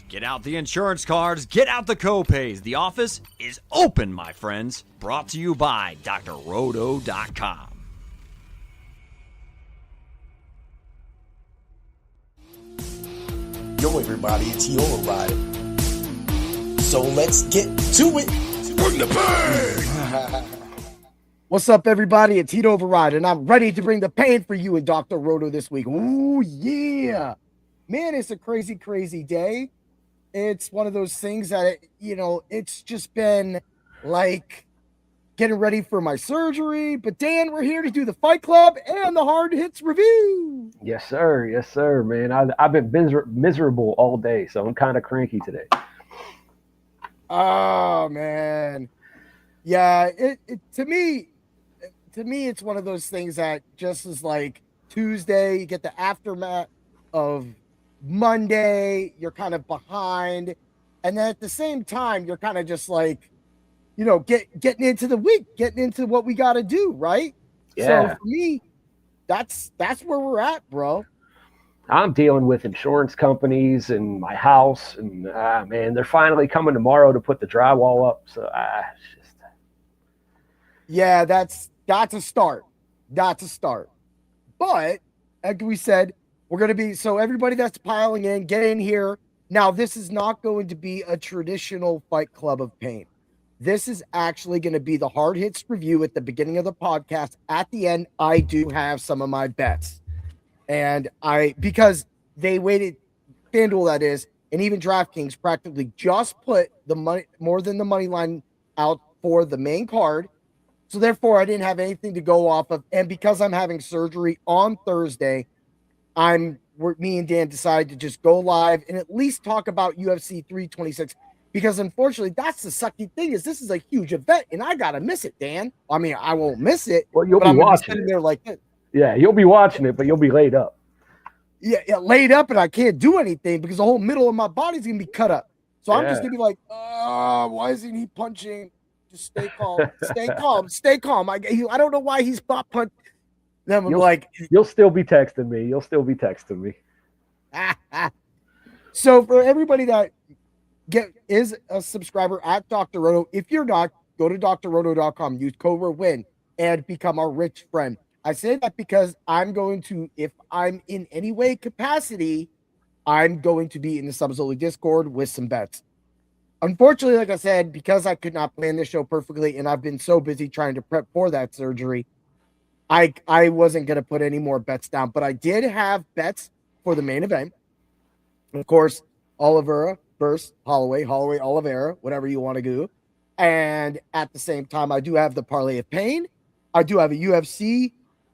Get out the insurance cards, get out the copays. The office is open, my friends. Brought to you by drroto.com. Yo, everybody, it's Oliveira. So let's get to it. Bring the pain! What's up, everybody? It's Heat Override, and I'm ready to bring the pain for you and Dr. Roto this week. Ooh, yeah. Man, it's a crazy, crazy day. It's one of those things that, it's just been like getting ready for my surgery. But Dan, we're here to do the Fight Club and the Hard Hits review. Yes, sir. Yes, sir, man. I've been miserable all day, so I'm kind of cranky today. Oh, man. Yeah, to me, it's one of those things that just is like Tuesday, you get the aftermath of Monday, you're kind of behind. And then at the same time, you're kind of just like, getting into the week, getting into what we got to do, right? Yeah. So for me, that's where we're at, bro. I'm dealing with insurance companies and my house, and man, they're finally coming tomorrow to put the drywall up. So it's just... Yeah, that's a start. That's a start. But like we said, we're going to be, so everybody that's piling in, get in here. Now, this is not going to be a traditional Fight Club of Pain. This is actually going to be the Hard Hits review at the beginning of the podcast. At the end, I do have some of my bets. And because they waited, FanDuel that is, and even DraftKings practically just put the money, more than the money line out for the main card. So therefore, I didn't have anything to go off of. And because I'm having surgery on Thursday, me and Dan decided to just go live and at least talk about UFC 326, because unfortunately, that's the sucky thing, is this is a huge event and I gotta miss it, Dan. I mean, I won't miss it. Well, you'll be watching it there like this. Yeah, you'll be watching it, but you'll be laid up. Yeah, laid up, and I can't do anything because the whole middle of my body's gonna be cut up. So I'm just gonna be like, why isn't he punching? Just stay calm, stay calm, stay calm. I don't know why he's not punching. Then I'm you'll still be texting me. You'll still be texting me. So for everybody that is a subscriber at Dr. Roto, if you're not, go to drroto.com, use code WIN, and become our rich friend. I say that because I'm going to, if I'm in any way capacity, I'm going to be in the Subs Only Discord with some bets. Unfortunately, like I said, because I could not plan this show perfectly and I've been so busy trying to prep for that surgery, I wasn't going to put any more bets down, but I did have bets for the main event. Of course, Oliveira versus Holloway, Oliveira, whatever you want to do. And at the same time, I do have the Parlay of Pain. I do have a UFC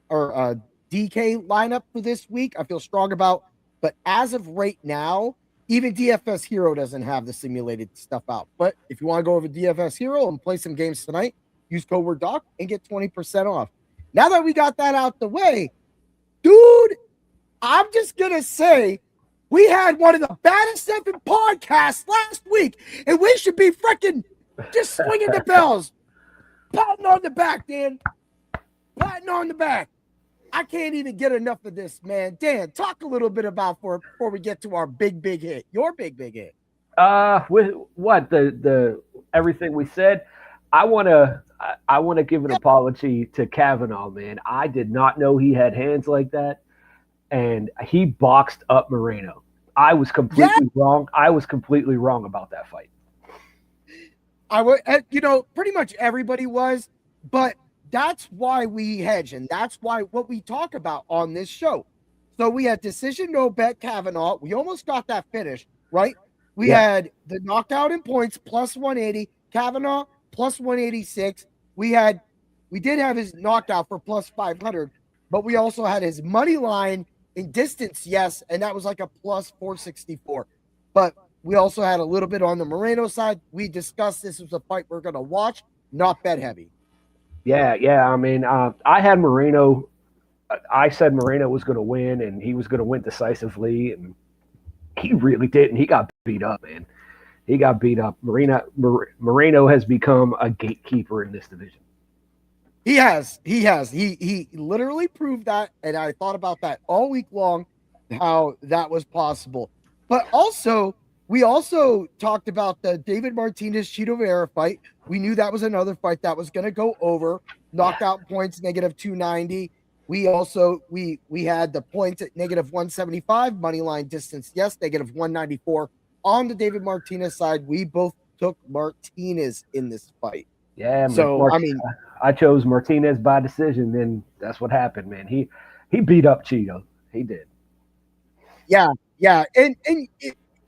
or a DK lineup for this week. I feel strong about, but as of right now, even DFS Hero doesn't have the simulated stuff out. But if you want to go over DFS Hero and play some games tonight, use code WordDoc and get 20% off. Now that we got that out the way, dude, I'm just going to say we had one of the baddest ever podcasts last week, and we should be freaking just swinging the bells. Patting on the back, Dan. Patting on the back. I can't even get enough of this, man. Dan, talk a little bit about before we get to our big hit. Your big hit. With what the everything we said, I want to give an apology to Kavanaugh, man. I did not know he had hands like that, and he boxed up Moreno. I was completely wrong. I was completely wrong about that fight. I would, pretty much everybody was, but that's why we hedge, and that's why what we talk about on this show. So we had decision no bet Kavanaugh. We almost got that finish, right? We had the knockout in points plus 180, Kavanaugh plus 186. We did have his knockout for plus 500, but we also had his money line in distance, yes, and that was like a plus 464. But we also had a little bit on the Moreno side. We discussed this was a fight we're going to watch, not bet heavy. Yeah. I mean, I had Moreno. I said Moreno was going to win, and he was going to win decisively, and he really didn't. He got beat up, man. He got beat up. Moreno has become a gatekeeper in this division. He has. He literally proved that, and I thought about that all week long. how that was possible. But also, we also talked about the David Martinez Chito Vera fight. We knew that was another fight that was going to go over knockout points -290. We also we had the points at -175 money line distance. Yes, -194 on the David Martinez side. We both took Martinez in this fight. Yeah, So I mean, I chose Martinez by decision, and that's what happened, man. He beat up Cheeto. He did. yeah, and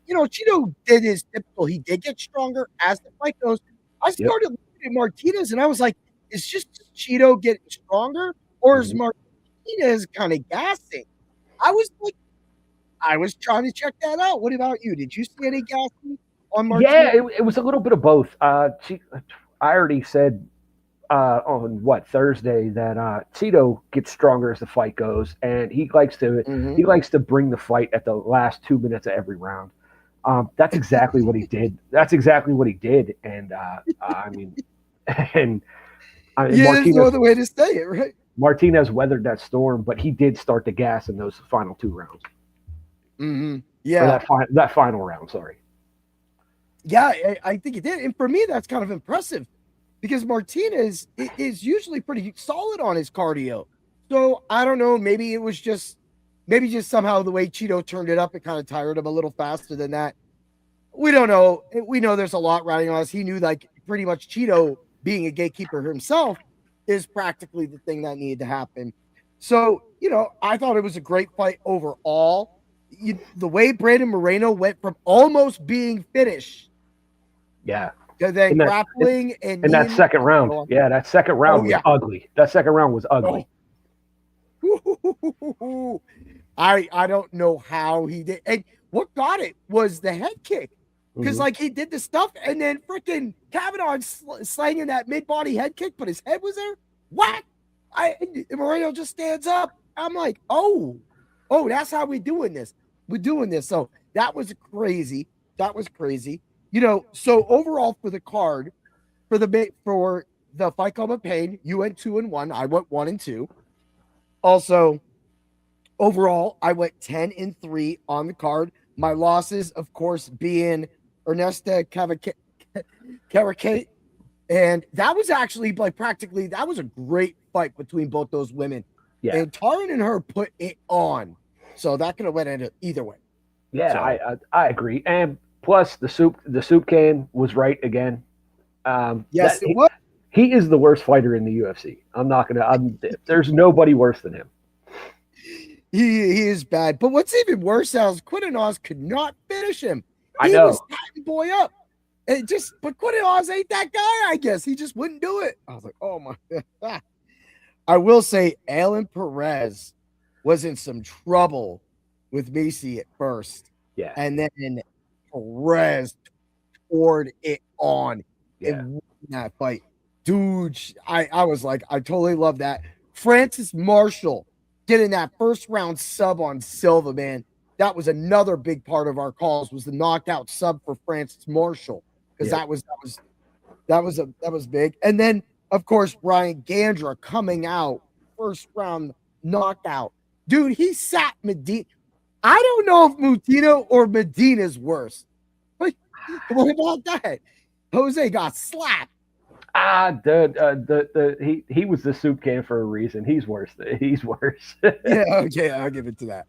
Cheeto did his typical. He did get stronger as the fight goes. I Yep. started looking at Martinez, and I was like, is just Cheeto getting stronger, or is Mhm. Martinez kind of gassing? I was like, I was trying to check that out. What about you? Did you see any gassing on Martinez? Yeah, it was a little bit of both. I already said on Thursday that Cheeto gets stronger as the fight goes, and he likes to bring the fight at the last 2 minutes of every round. That's exactly what he did. And I mean, and Yeah, there's no other way to say it, right? Martinez weathered that storm, but he did start to gas in those final 2 rounds. Yeah, Or that final round. Sorry. yeah, I think he did, and for me, that's kind of impressive because Martinez is usually pretty solid on his cardio. So I don't know, maybe it was just somehow the way Cheeto turned it up, it kind of tired him a little faster than that. We don't know. We know there's a lot riding on us. He knew like pretty much Cheeto being a gatekeeper himself is practically the thing that needed to happen. So, I thought it was a great fight overall. The way Brandon Moreno went from almost being finished Yeah. to then grappling and in that second round. Yeah, that second round was ugly. That second round was ugly. Oh. I don't know how he did. And what got it was the head kick. Because like he did the stuff and then freaking Kavanaugh slanging that mid-body head kick, but his head was there. What? Moreno just stands up. I'm like, oh, that's how we're doing this. We're doing this. So that was crazy. So overall for the card, for the Fight Club of Pain, you went 2-1. I went 1-2. Also, overall, I went 10-3 on the card. My losses, of course, being Ernesta Caracate. And that was actually that was a great fight between both those women. Yeah. And Taryn and her put it on. So that could have went either way. Yeah, so. I agree. And plus the soup can was right again. Yes, it was. He is the worst fighter in the UFC. There's nobody worse than him. He is bad. But what's even worse is Quinton Oz could not finish him. He was tighten boy up. But Quinton Oz ain't that guy, I guess. He just wouldn't do it. I was like, oh my God. I will say Alan Perez was in some trouble with Macy at first. Yeah. And then Perez poured it on in that fight. Dude, I was like, I totally love that. Francis Marshall getting that first round sub on Silva, man. That was another big part of our calls, was the knockout sub for Francis Marshall. Because that was big. And then, of course, Brian Gandra coming out, first round knockout. Dude, he sat Medina. I don't know if Moutinho or Medina's worse. What about that? Jose got slapped. He was the soup can for a reason. He's worse. Yeah, okay, I'll give it to that.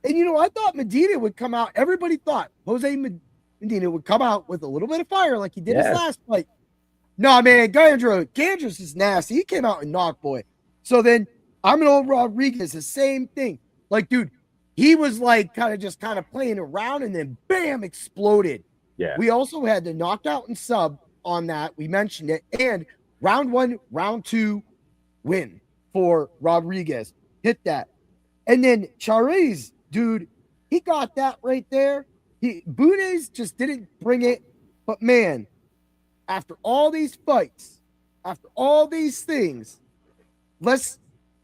And I thought Medina would come out. Everybody thought Jose Medina would come out with a little bit of fire like he did his last fight. No, man, Gandra's is nasty. He came out and knocked boy. So then Amino Rodriguez, the same thing. Like, dude, he was like kind of playing around and then bam, exploded. Yeah. We also had the knockout and sub on that. We mentioned it. And round 1, round 2 win for Rodriguez. Hit that. And then Charez, dude, he got that right there. Bunez just didn't bring it. But man, after all these fights, after all these things,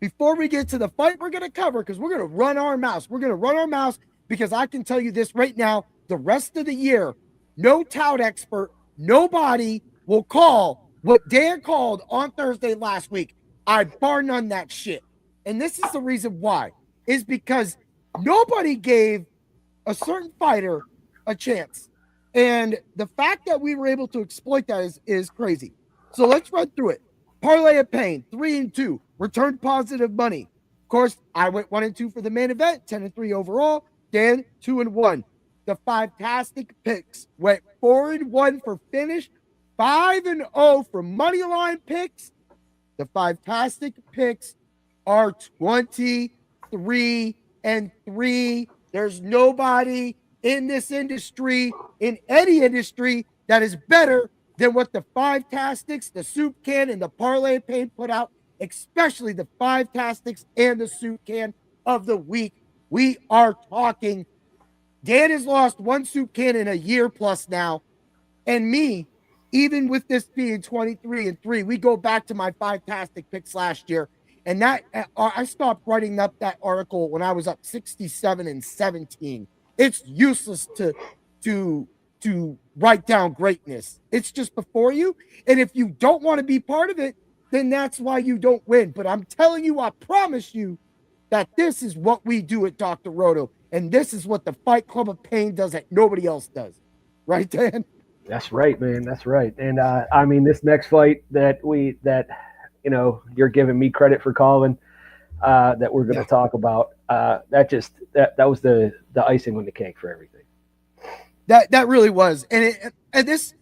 before we get to the fight we're going to cover, because we're going to run our mouths. We're going to run our mouths because I can tell you this right now, the rest of the year, no tout expert, nobody will call what Dan called on Thursday last week. I bar none that shit. And this is the reason why, is because nobody gave a certain fighter a chance. And the fact that we were able to exploit that is crazy. So let's run through it. Parlay of Pain, 3-2, returned positive money. Of course, I went 1-2 for the main event, 10-3 overall. Dan, 2-1. The Five-tastic picks went 4-1 for finish, 5-0 for money line picks. The Five-tastic picks are 23-3. There's nobody in this industry, in any industry, that is better than what the Five-tastics, the Soup Can, and the Parlay of Pain put out, especially the Five-tastics and the Soup Can of the week. We are talking. Dan has lost one Soup Can in a year plus now. And me, even with this being 23-3, we go back to my Five-tastic picks last year. And that I stopped writing up that article when I was up 67-17. It's useless to write down greatness. It's just before you. And if you don't want to be part of it, then that's why you don't win. But I'm telling you, I promise you that this is what we do at Dr. Roto. And this is what the Fight Club of Pain does that nobody else does. Right, Dan? That's right, man. That's right. And I mean, this next fight that you're giving me credit for calling, that we're going to talk about. That was the icing on the cake for everything. That really was. And this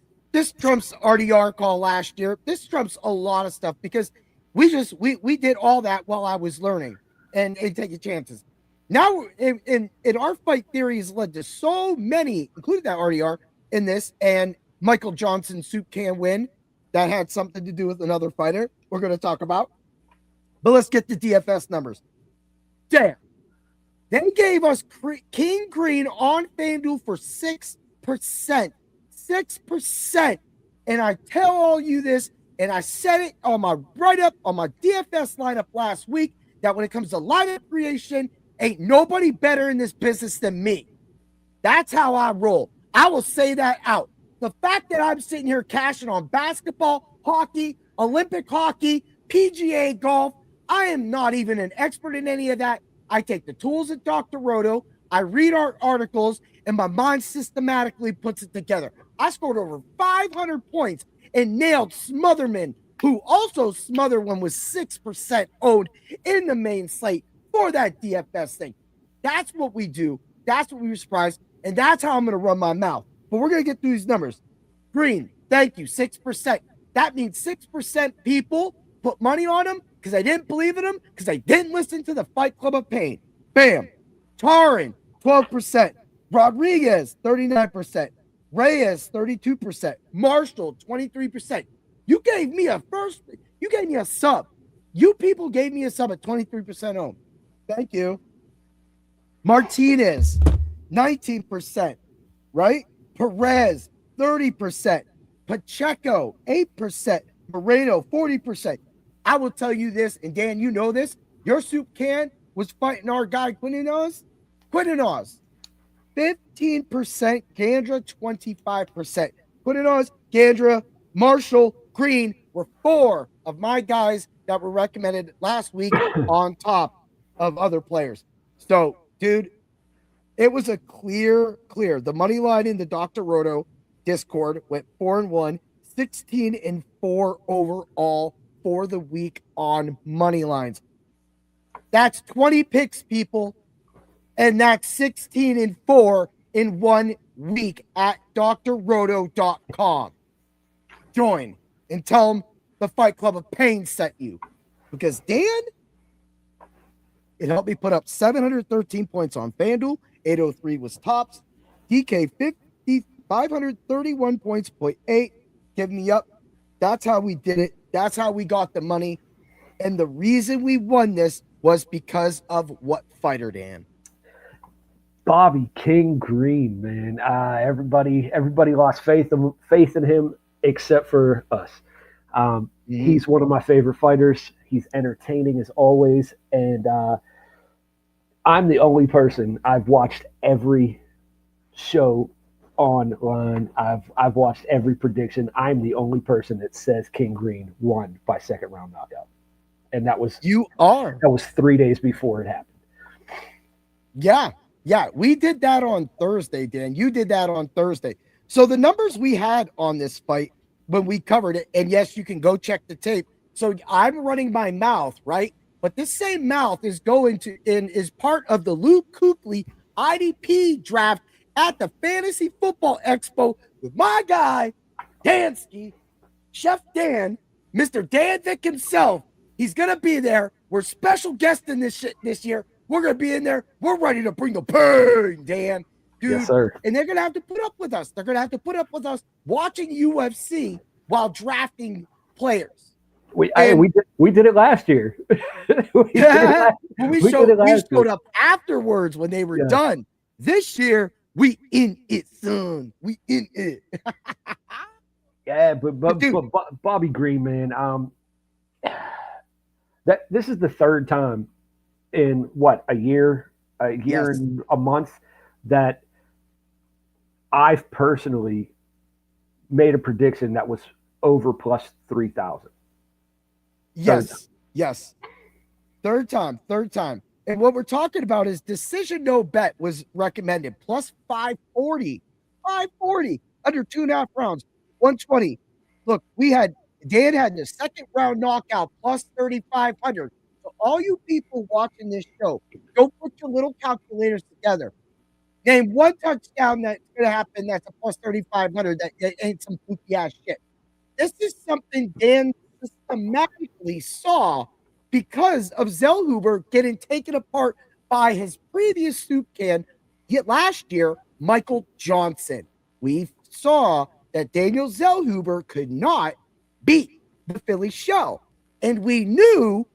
trumps RDR call last year. This trumps a lot of stuff because we did all that while I was learning and taking chances. Now in our fight theory has led to so many, including that RDR in this, and Michael Johnson Soup Can win that had something to do with another fighter we're going to talk about. But let's get the DFS numbers. Damn. They gave us King Green on FanDuel for 6%. 6%. And I tell all you this, and I said it on my write-up on my DFS lineup last week, that when it comes to lineup creation, ain't nobody better in this business than me. That's how I roll. I will say that out. The fact that I'm sitting here cashing on basketball, hockey, Olympic hockey, PGA golf, I am not even an expert in any of that. I take the tools at Dr. Roto, I read our articles, and my mind systematically puts it together. I scored over 500 points and nailed Smotherman, who also smothered one with 6% owned in the main slate for that DFS thing. That's what we do. That's what we were surprised. And that's how I'm going to run my mouth. But we're going to get through these numbers. Green, thank you, 6%. That means 6% people put money on him because I didn't believe in him, because I didn't listen to the Fight Club of Pain. Bam. Tarin, 12%. Rodriguez, 39%. Reyes, 32%. Marshall, 23%. You gave me a sub. You people gave me a sub at 23% owned. Thank you. Martinez, 19%. Right? Perez, 30%. Pacheco, 8%. Moreno, 40%. I will tell you this, and Dan, you know this. Your Soup Can was fighting our guy Quininoz. 15%. Gandra, 25%. Quininoz, Gandra, Marshall, Green were four of my guys that were recommended last week on top of other players. So, dude, it was a clear. The money line in the Dr. Roto Discord went 4-1, 16-4 overall for the week on money lines. That's 20 picks, people, and that's 16-4 in 1 week at drroto.com. Join and tell them the Fight Club of Pain sent you, because Dan, it helped me put up 713 points on FanDuel. 803 was tops. DK 531 points, 0.8. Give me up. That's how we did it. That's how we got the money. And the reason we won this was because of what fighter, Dan? Bobby King Green, man. Everybody lost faith in him except for us. He's one of my favorite fighters. He's entertaining as always. And I'm the only person. I've watched every show online. I've watched every prediction. I'm the only person that says King Green won by second round knockout. And that was 3 days before it happened. Yeah. Yeah. We did that on Thursday, Dan. You did that on Thursday. So the numbers we had on this fight when we covered it, and yes, you can go check the tape. So I'm running my mouth, right? But this same mouth is going to and is part of the Luke Kuechly IDP draft at the Fantasy Football Expo with my guy, Dansky, Chef Dan, Mr. Dan Vick himself. He's gonna be there. We're special guests in this shit this year. We're gonna be in there. We're ready to bring the pain, Dan. Dude, Yes, sir. and they're gonna have to put up with us. They're gonna have to put up with us watching UFC while drafting players. We did it last year. We showed up afterwards when they were done. This year, we in it, son. We in it. Yeah, but Bobby Green, man, that this is the third time in what a year Yes. and a month that I've personally made a prediction that was over plus 3,000. Yes. Third time. And what we're talking about is decision no bet was recommended plus 540. 540 under 2.5 rounds. 120. Look, Dan had the second round knockout plus 3,500. So all you people watching this show, go put your little calculators together. Name one touchdown that's going to happen that's a plus 3,500 that ain't some goofy ass shit. This is something Dan systematically saw because of Zellhuber getting taken apart by his previous soup can last year, Michael Johnson. We saw that Daniel Zellhuber could not beat the Philly show. And we knew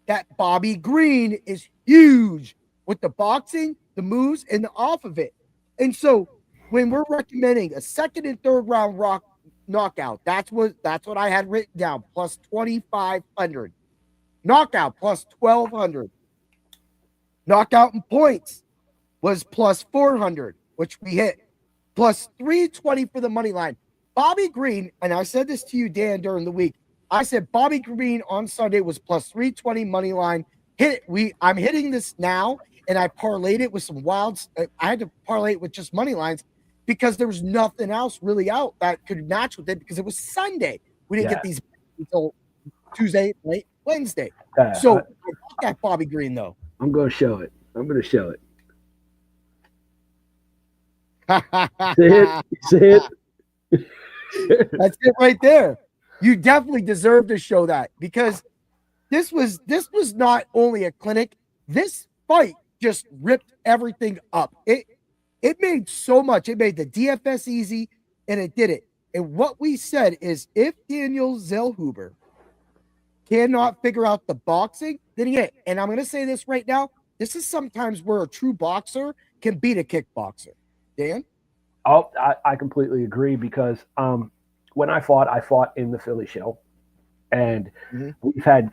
that Bobby Green is huge with the boxing, the moves, and the off of it. And so when we're recommending a second and third round knockout, that's what I had written down, plus 2,500. Knockout plus 1,200. Knockout in points was plus 400, which we hit. Plus 320 for the money line. Bobby Green, and I said this to you, Dan, during the week. I said Bobby Green on Sunday was plus 320 money line. I'm hitting this now, and I parlayed it with some wilds. I had to parlay it with just money lines because there was nothing else really out that could match with it because it was Sunday. We didn't get these until Tuesday, late Wednesday. So I got that Bobby Green, though. I'm going to show it. See it? That's it right there. You definitely deserve to show that because this was not only a clinic. This fight just ripped everything up. It made so much. It made the DFS easy, and it did it. And what we said is if Daniel Zellhuber cannot figure out the boxing, then he ain't. And I'm going to say this right now. This is sometimes where a true boxer can beat a kickboxer. Dan? Oh, I completely agree because when I fought in the Philly show, and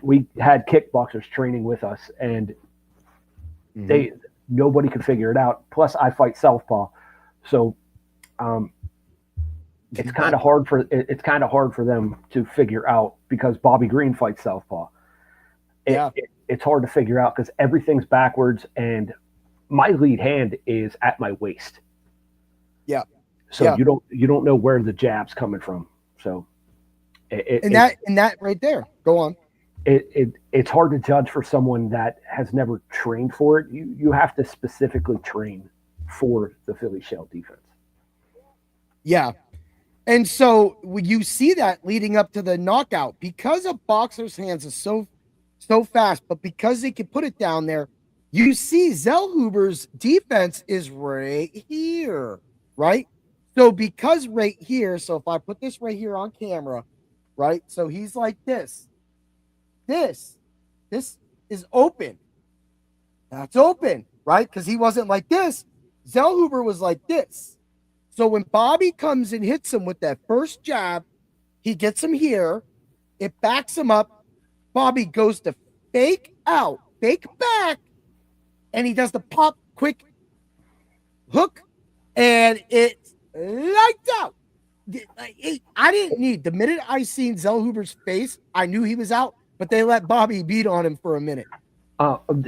we had kickboxers training with us, and nobody could figure it out. Plus, I fight southpaw, so it's kind of hard for them to figure out because Bobby Green fights southpaw. It's hard to figure out because everything's backwards, and my lead hand is at my waist. Yeah. So you don't know where the jab's coming from. So that right there. Go on. It's hard to judge for someone that has never trained for it. You have to specifically train for the Philly shell defense. Yeah. And so when you see that leading up to the knockout, because a boxer's hands is so fast, but because they can put it down there, you see Zellhuber's defense is right here, right? So because right here, so if I put this right here on camera, right? So he's like this. This is open. That's open, right? Because he wasn't like this. Zellhuber was like this. So when Bobby comes and hits him with that first jab, he gets him here. It backs him up. Bobby goes to fake out, fake back, and he does the pop quick hook, and it's lights out. I didn't need the minute I seen Zellhuber's face, I knew he was out, but they let Bobby beat on him for a minute.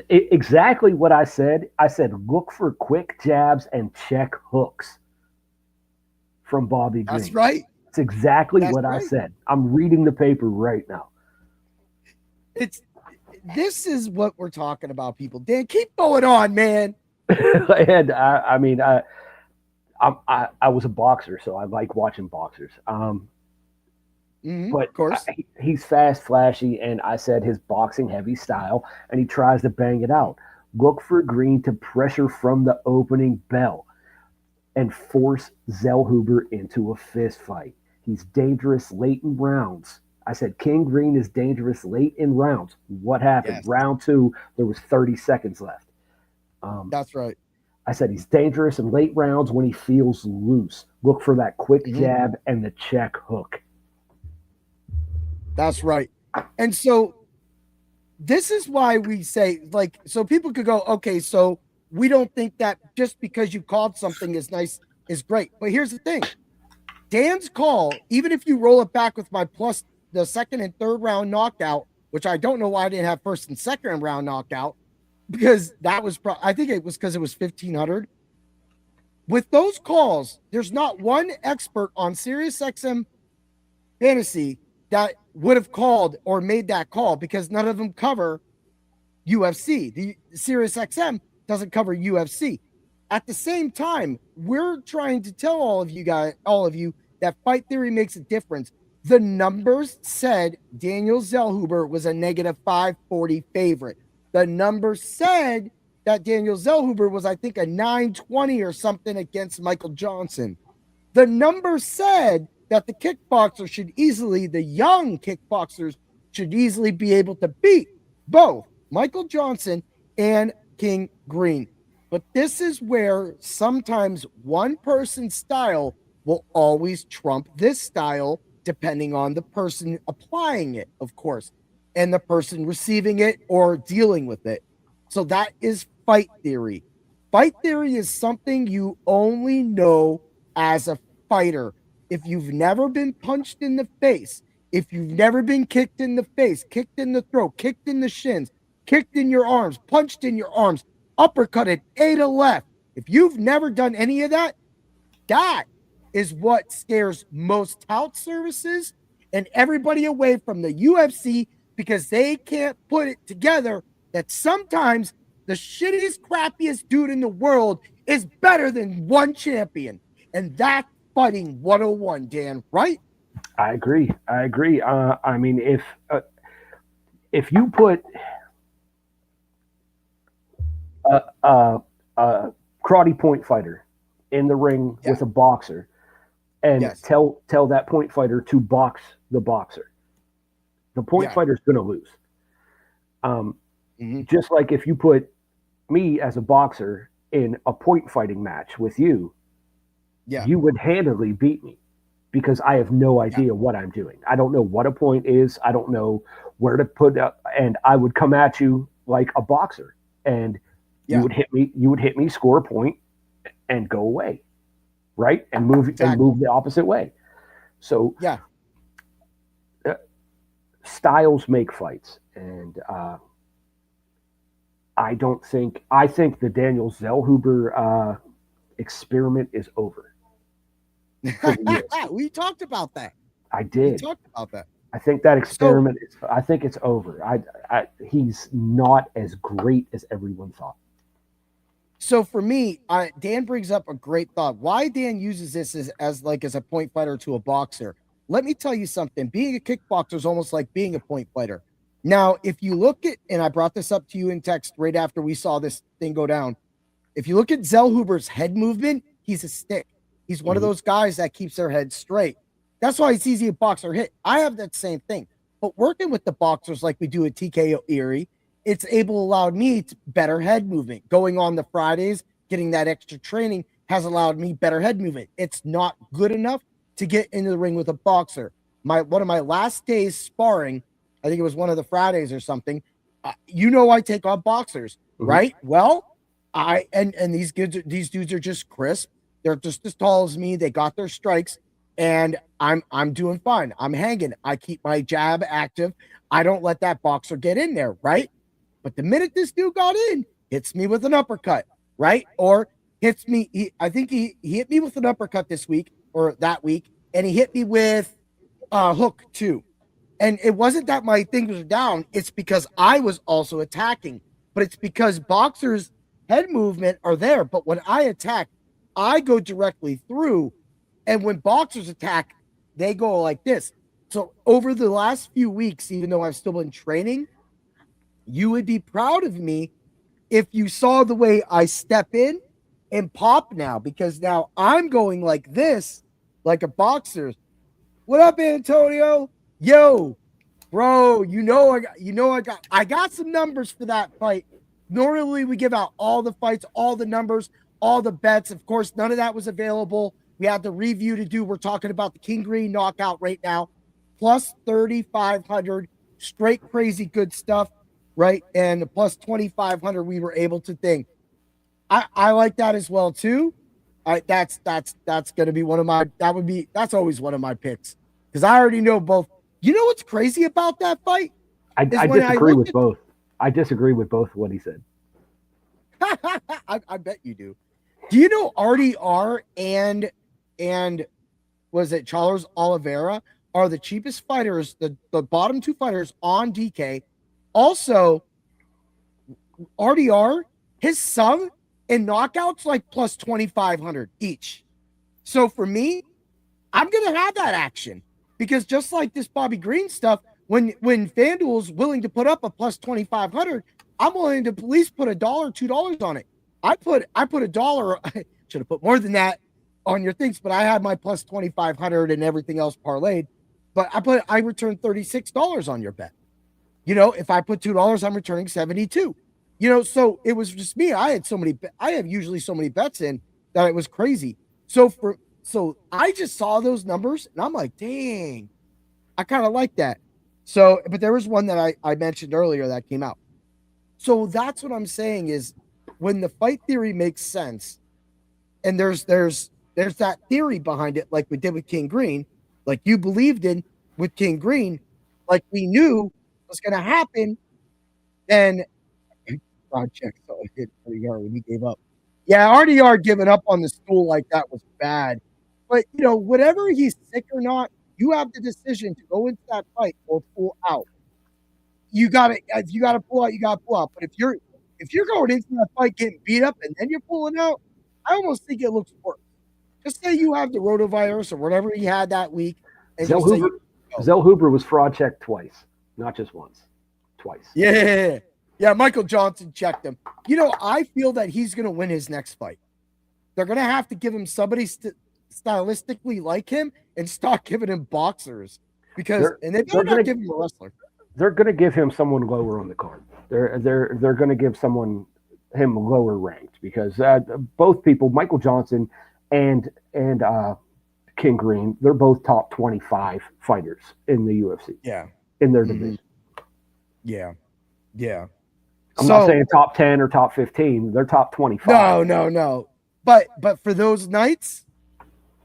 Exactly what I said. I said, look for quick jabs and check hooks from Bobby That's Green. right. It's exactly That's what I right. said. I'm reading the paper right now. It's this is what we're talking about, people. Dan, keep going on, man. And I mean, I was a boxer, so I like watching boxers. But Of course. he's fast, flashy, and I said his boxing heavy style, and he tries to bang it out. Look for Green to pressure from the opening bell and force Zellhuber into a fist fight. He's dangerous late in rounds. I said King Green is dangerous late in rounds. What happened? Yes, Round two, there was 30 seconds left. that's right. I said he's dangerous in late rounds when he feels loose. Look for that quick Mhm. jab and the check hook. That's right. And so this is why we say, like, so people could go, okay, so we don't think that just because you called something is nice is great. But here's the thing. Dan's call, even if you roll it back with my plus the second and third round knockout, which I don't know why I didn't have first and second round knockout, because that was I think it was because it was 1,500. With those calls, there's not one expert on SiriusXM Fantasy that would have called or made that call because none of them cover UFC. The SiriusXM doesn't cover UFC. At the same time, we're trying to tell all of you that Fight Theory makes a difference. The numbers said Daniel Zellhuber was a negative 540 favorite. The numbers said that Daniel Zellhuber was, I think, a 920 or something against Michael Johnson. The numbers said that the young kickboxers should easily be able to beat both Michael Johnson and King Green. But this is where sometimes one person's style will always trump this style, depending on the person applying it, of course, and the person receiving it or dealing with it. So that is fight theory. Fight theory is something you only know as a fighter. If you've never been punched in the face, if you've never been kicked in the face, kicked in the throat, kicked in the shins, kicked in your arms, punched in your arms, uppercutted, A to left, if you've never done any of that, that is what scares most tout services and everybody away from the UFC because they can't put it together that sometimes the shittiest, crappiest dude in the world is better than one champion. And that's fighting 101, Dan, right? I agree. I mean, if you put a karate point fighter in the ring with a boxer and tell that point fighter to box the boxer, the point fighter is going to lose. Just like if you put me as a boxer in a point fighting match with you, you would handily beat me because I have no idea what I'm doing. I don't know what a point is. I don't know where to put up, and I would come at you like a boxer, and you would hit me. You would hit me, score a point, and go away, right? And move the opposite way. So styles make fights, and I think the Daniel Zellhuber experiment is over. We talked about that. I did. We talked about that. I think that experiment I think it's over. He's not as great as everyone thought. So for me, Dan brings up a great thought. Why Dan uses this as a point fighter to a boxer. Let me tell you something. Being a kickboxer is almost like being a point fighter. Now, if you look at, and I brought this up to you in text right after we saw this thing go down. If you look at Zellhuber's head movement, he's a stick. He's one of those guys that keeps their head straight. That's why it's easy to box or hit. I have that same thing. But working with the boxers like we do at TKO Erie, it's allowed me to better head movement. Going on the Fridays, getting that extra training has allowed me better head movement. It's not good enough to get into the ring with a boxer. One of my last days sparring, I think it was one of the Fridays or something. I take on boxers, right? Well, these dudes are just crisp. They're just as tall as me. They got their strikes, and I'm doing fine. I'm hanging. I keep my jab active. I don't let that boxer get in there, right? But the minute this dude got in, hits me with an uppercut, right? Or hits me. I think he hit me with an uppercut this week or that week, and he hit me with a hook too. And it wasn't that my things were down. It's because I was also attacking. But it's because boxers' head movement are there. But when I attack, I go directly through. And when boxers attack, they go like this. So over the last few weeks, even though I've still been training, you would be proud of me if you saw the way I step in and pop now, because now I'm going like this, like a boxer. What up, Antonio? Yo, bro, I got some numbers for that fight. Normally we give out all the fights, all the numbers, all the bets. Of course, none of that was available. We had the review to do. We're talking about the King Green knockout right now, plus 3,500, straight crazy good stuff, right? And the plus 2,500 we were able to think. I like that as well too. That's gonna be that's always one of my picks, because I already know both. You know what's crazy about that fight? I disagree with both. I disagree with both what he said. I bet you do. Do you know RDR and was it Charles Oliveira are the cheapest fighters, the bottom two fighters on DK? Also, RDR, his sum in knockouts like plus 2,500 each. So for me, I'm gonna have that action, because just like this Bobby Green stuff, when FanDuel's willing to put up a plus 2,500, I'm willing to at least put $1, $2 on it. I put $1. I should have put more than that on your things, but I had my plus 2,500 and everything else parlayed. But I returned $36 on your bet. You know, if I put $2, I'm returning 72. You know, so it was just me. I have usually so many bets in that it was crazy. So I just saw those numbers and I'm like, dang, I kind of like that. So, but there was one that I mentioned earlier that came out. So that's what I'm saying is, when the fight theory makes sense, and there's that theory behind it, like we did with King Green, like you believed in with King Green, like we knew was going to happen, then check. So it hit pretty hard when he gave up. Yeah, RDR giving up on the stool like that was bad. But, you know, whatever he's sick or not, you have the decision to go into that fight or pull out. If you gotta pull out, you gotta pull out. But if you're going into that fight getting beat up and then you're pulling out, I almost think it looks worse. Just say you have the rotavirus or whatever he had that week. And Zell Huber was fraud checked twice, not just once, twice. Yeah. Michael Johnson checked him. You know, I feel that he's going to win his next fight. They're going to have to give him somebody stylistically like him and stop giving him boxers, because they better not give him a wrestler. They're going to give him someone lower on the card. They're going to give him lower ranked, because both people, Michael Johnson and King Green, they're both top 25 fighters in the UFC. Yeah, in their division. Yeah. I'm not saying top 10 or top 15. They're top 25. No. But for those nights,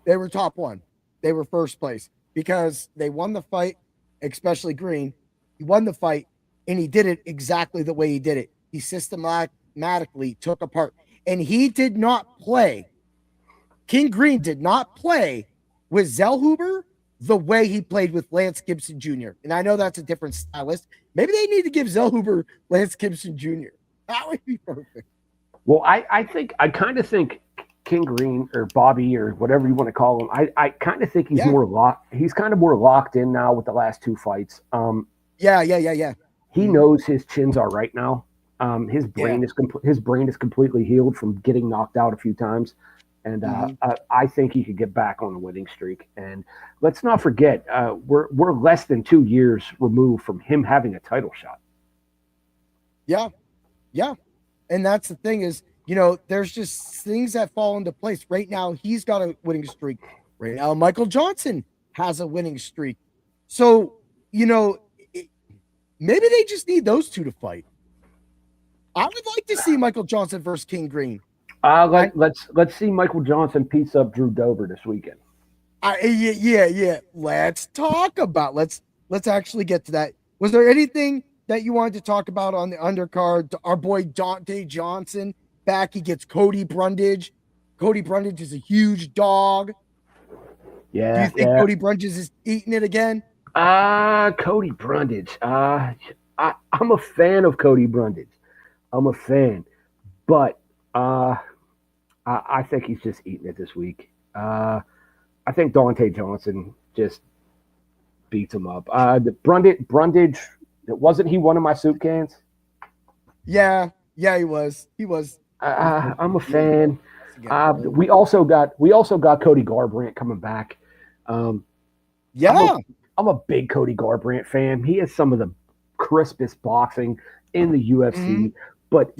they were top one. They were first place because they won the fight, especially Green. He won the fight, and he did it exactly the way he did it. He systematically took apart. And he did not play. King Green did not play with Zellhuber the way he played with Lance Gibson Jr. And I know that's a different stylist. Maybe they need to give Zellhuber Lance Gibson Jr. That would be perfect. Well, I kind of think King Green or Bobby or whatever you want to call him, I kind of think he's more locked. He's kind of more locked in now with the last two fights. Yeah. He knows his chins are right now. His brain is completely healed from getting knocked out a few times. And I think he could get back on a winning streak. And let's not forget, we're less than 2 years removed from him having a title shot. Yeah. And that's the thing is, you know, there's just things that fall into place. Right now, he's got a winning streak. Right now, Michael Johnson has a winning streak. So, you know, maybe they just need those two to fight. I would like to see Michael Johnson versus King Green. Let's see Michael Johnson piece up Drew Dober this weekend. Yeah. Let's talk about. Let's actually get to that. Was there anything that you wanted to talk about on the undercard? Our boy Dante Johnson back. He gets Cody Brundage. Cody Brundage is a huge dog. Yeah. Do you think Cody Brundage is eating it again? Cody Brundage. I'm a fan of Cody Brundage. I'm a fan, but I think he's just eating it this week. I think Dante Johnson just beats him up. The Brundage, wasn't he one of my soup cans? Yeah, he was. I'm a fan. We also got Cody Garbrandt coming back. Yeah, I'm a big Cody Garbrandt fan. He has some of the crispest boxing in the UFC. But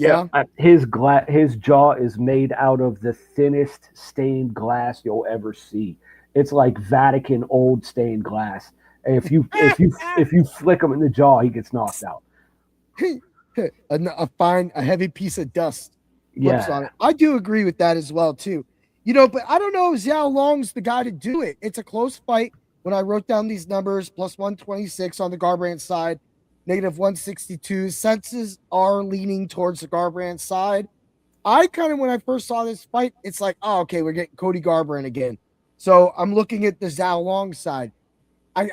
his jaw is made out of the thinnest stained glass you'll ever see. It's like Vatican old stained glass. If you flick him in the jaw, he gets knocked out. a heavy piece of dust flips on it. I do agree with that as well too. But I don't know if Xiao Long's the guy to do it. It's a close fight. When I wrote down these numbers, plus 126 on the Garbrandt side, negative 162. Senses are leaning towards the Garbrandt side. I kind of, when I first saw this fight, it's like, oh, okay, we're getting Cody Garbrandt again. So I'm looking at the Xiao Long side. I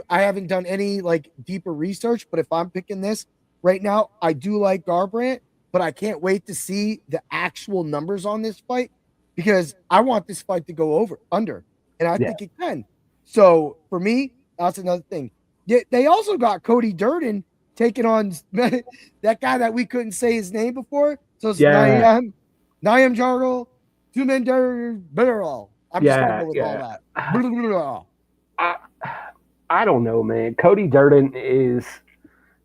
haven't done any like deeper research, but if I'm picking this right now, I do like Garbrandt, but I can't wait to see the actual numbers on this fight because I want this fight to go under, and I think it can. So for me, that's another thing. They also got Cody Durden taking on that guy that we couldn't say his name before. So it's Nayam Jarl, Tumender Bitterall. I'm just going to go with all that. I don't know, man. Cody Durden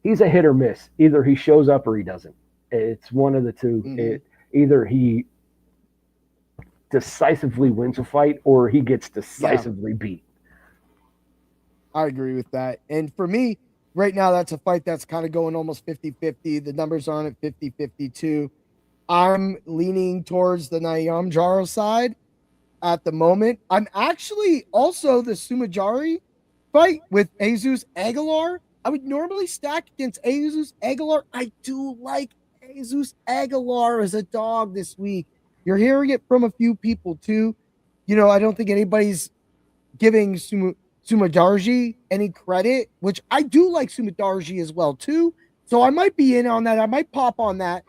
he's a hit or miss. Either he shows up or he doesn't. It's one of the two. Either he decisively wins a fight or he gets decisively beat. I agree with that. And for me, right now, that's a fight that's kind of going almost 50-50. The numbers are on at 50-52. I'm leaning towards the Nayam Jarl side at the moment. I'm actually also the Sumajari fight with Jesus Aguilar. I would normally stack against Jesus Aguilar. I do like Jesus Aguilar as a dog this week. You're hearing it from a few people too. I don't think anybody's giving Sumadarji any credit, which I do like Sumadarji as well too. So I might be in on that. I might pop on that.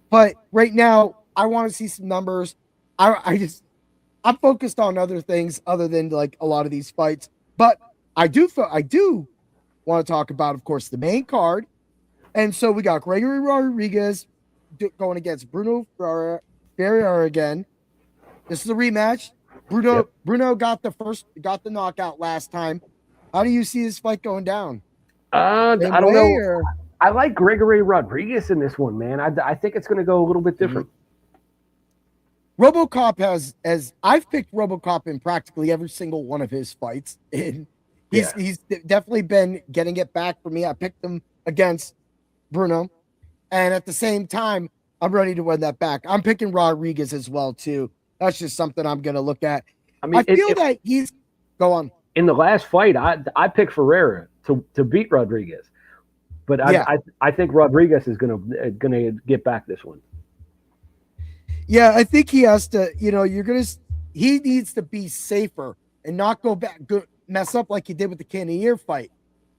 But right now, I want to see some numbers. I'm focused on other things other than like a lot of these fights. But I do want to talk about, of course, the main card. And so we got Gregory Rodriguez going against Bruno Ferreira again. This is a rematch. Bruno got the knockout last time. How do you see this fight going down? I don't know. I like Gregory Rodriguez in this one, man. I think it's going to go a little bit different. RoboCop I've picked RoboCop in practically every single one of his fights, and he's definitely been getting it back for me. I picked him against Bruno, and at the same time, I'm ready to win that back. I'm picking Rodriguez as well too. That's just something I'm going to look at. I feel that he's go on. In the last fight, I picked Ferreira to beat Rodriguez, but I think Rodriguez is going to get back this one. Yeah, I think he has to. He needs to be safer and not mess up like he did with the Cannonier fight.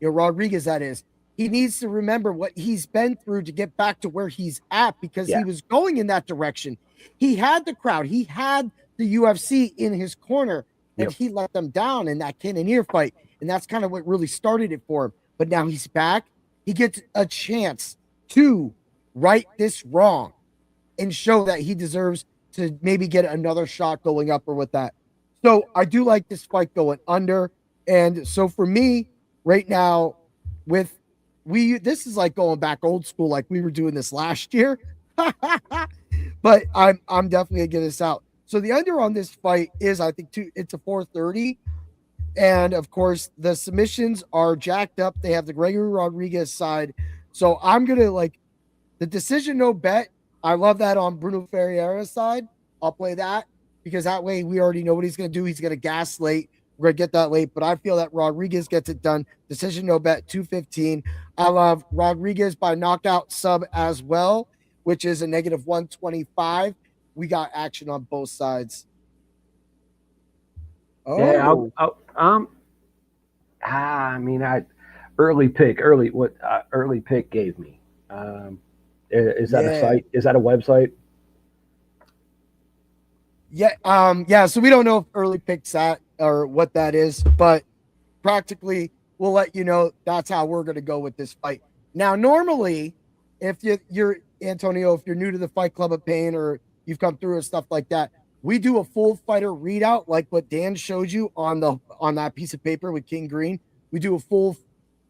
Rodriguez, that is. He needs to remember what he's been through to get back to where he's at because he was going in that direction. He had the crowd. He had the UFC in his corner, and he let them down in that Cannonier fight. And that's kind of what really started it for him. But now he's back. He gets a chance to right this wrong and show that he deserves to maybe get another shot going up or with that. So I do like this fight going under. And so for me right now, this is like going back old school, like we were doing this last year. But I'm definitely gonna get this out. So the under on this fight is, I think, it's a 430. And of course, the submissions are jacked up. They have the Gregory Rodriguez side. So I'm gonna like the decision no bet. I love that on Bruno Ferreira's side. I'll play that because that way we already know what he's gonna do. He's gonna gaslight We're going to get that late, but I feel that Rodriguez gets it done. Decision no bet, 215. I love Rodriguez by knockout sub as well, which is a negative 125. We got action on both sides. Oh, Yeah, early pick gave me. Is that a site? Is that a website? Yeah. So we don't know if early pick's at or what that is, but practically we'll let you know that's how we're going to go with this fight. Now, normally, if you're Antonio, if you're new to the Fight Club of Pain or you've come through and stuff like that, we do a full fighter readout like what Dan showed you on that piece of paper with King Green. We do a full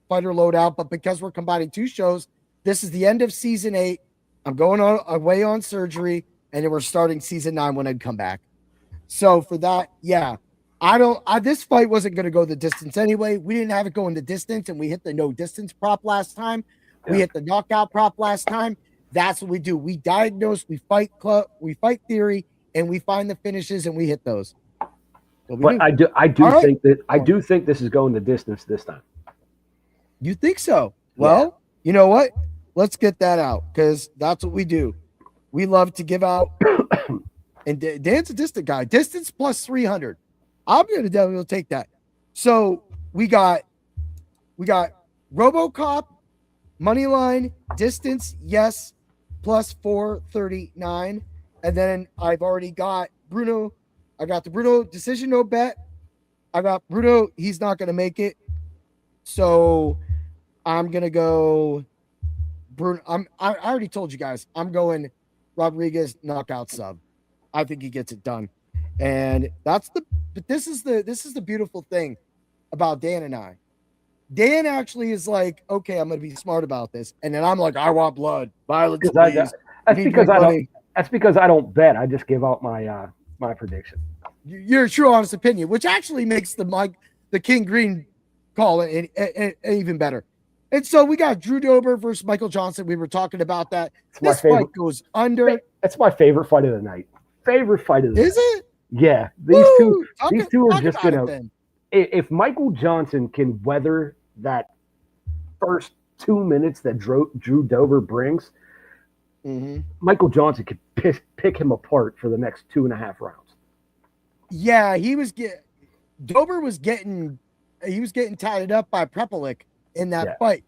fighter loadout, but because we're combining two shows, this is the end of season 8. I'm going away on surgery, and then we're starting season 9 when I come back. So for that, yeah, this fight wasn't going to go the distance anyway. We didn't have it going the distance, and we hit the no distance prop last time. We hit the knockout prop last time. That's what we do. We diagnose, we fight theory, and we find the finishes, and we hit those. But I do think this is going the distance this time. You think so? Well, you know what? Let's get that out because that's what we do. We love to give out, and Dan's a distant guy. Distance plus 300. I'm going to definitely take that. So we got RoboCop, money line, distance, yes, plus 439. And then I've already got Bruno. I got the Bruno decision, no bet. I got Bruno. He's not going to make it. So I'm going to go Bruno. I already told you guys, I'm going Rodriguez knockout sub. I think he gets it done. And but this is the beautiful thing about Dan and I. Dan actually is like, okay, I'm going to be smart about this. And then I'm like, I want blood. Violence, please. That's because I don't bet. I just give out my my prediction. Your true honest opinion, which actually makes the King Green call it even better. And so we got Drew Dober versus Michael Johnson. We were talking about that. This fight goes under. That's my favorite fight of the night. Favorite fight of the night. Is it? Yeah. These two are just gonna. If Michael Johnson can weather that first 2 minutes that Drew Dober brings, Michael Johnson could pick him apart for the next 2.5 rounds. Yeah, Dober was getting tied up by Prepelic in that fight.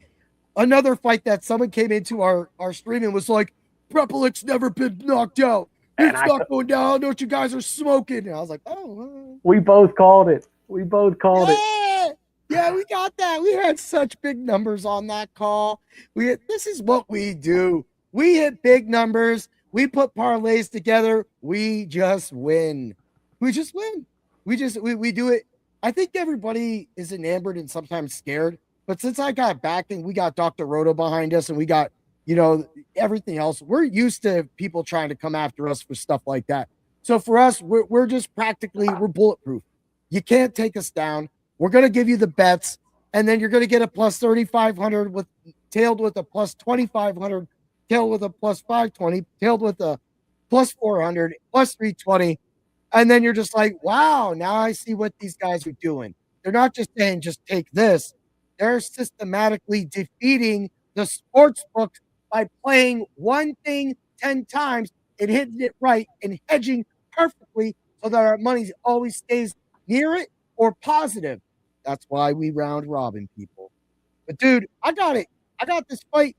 Another fight that someone came into our stream and was like, Prepelic's never been knocked out. It's not going down. Don't you guys are smoking? And I was like, oh. We both called it. it. Yeah, we got that. We had such big numbers on that call. This is what we do. We hit big numbers. We put parlays together. We just win. We do it. I think everybody is enamored and sometimes scared. But since I got back and we got Dr. Roto behind us and we got, everything else, we're used to people trying to come after us for stuff like that. So for us, we're just we're bulletproof. You can't take us down. We're going to give you the bets, and then you're going to get a plus 3,500 tailed with a plus 2,500, tailed with a plus 520, tailed with a plus 400, plus 320. And then you're just like, wow, now I see what these guys are doing. They're not just saying, just take this. They're systematically defeating the sports books by playing one thing 10 times and hitting it right and hedging perfectly so that our money always stays near it or positive. That's why we round robin people. But dude, I got it. I got this fight.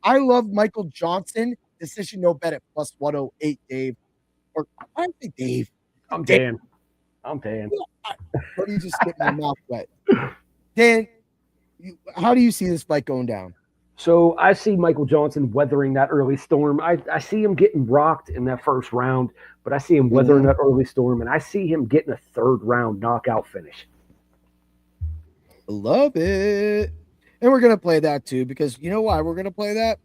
I love Michael Johnson. Decision no bet at plus 108, Dave. Or I don't think Dave. I'm Dan. Let me just get my mouth wet. Dan, how do you see this fight going down? So I see Michael Johnson weathering that early storm. I see him getting rocked in that first round, but I see him weathering that early storm, and I see him getting a third round knockout finish. Love it. And we're going to play that too, because you know why we're going to play that?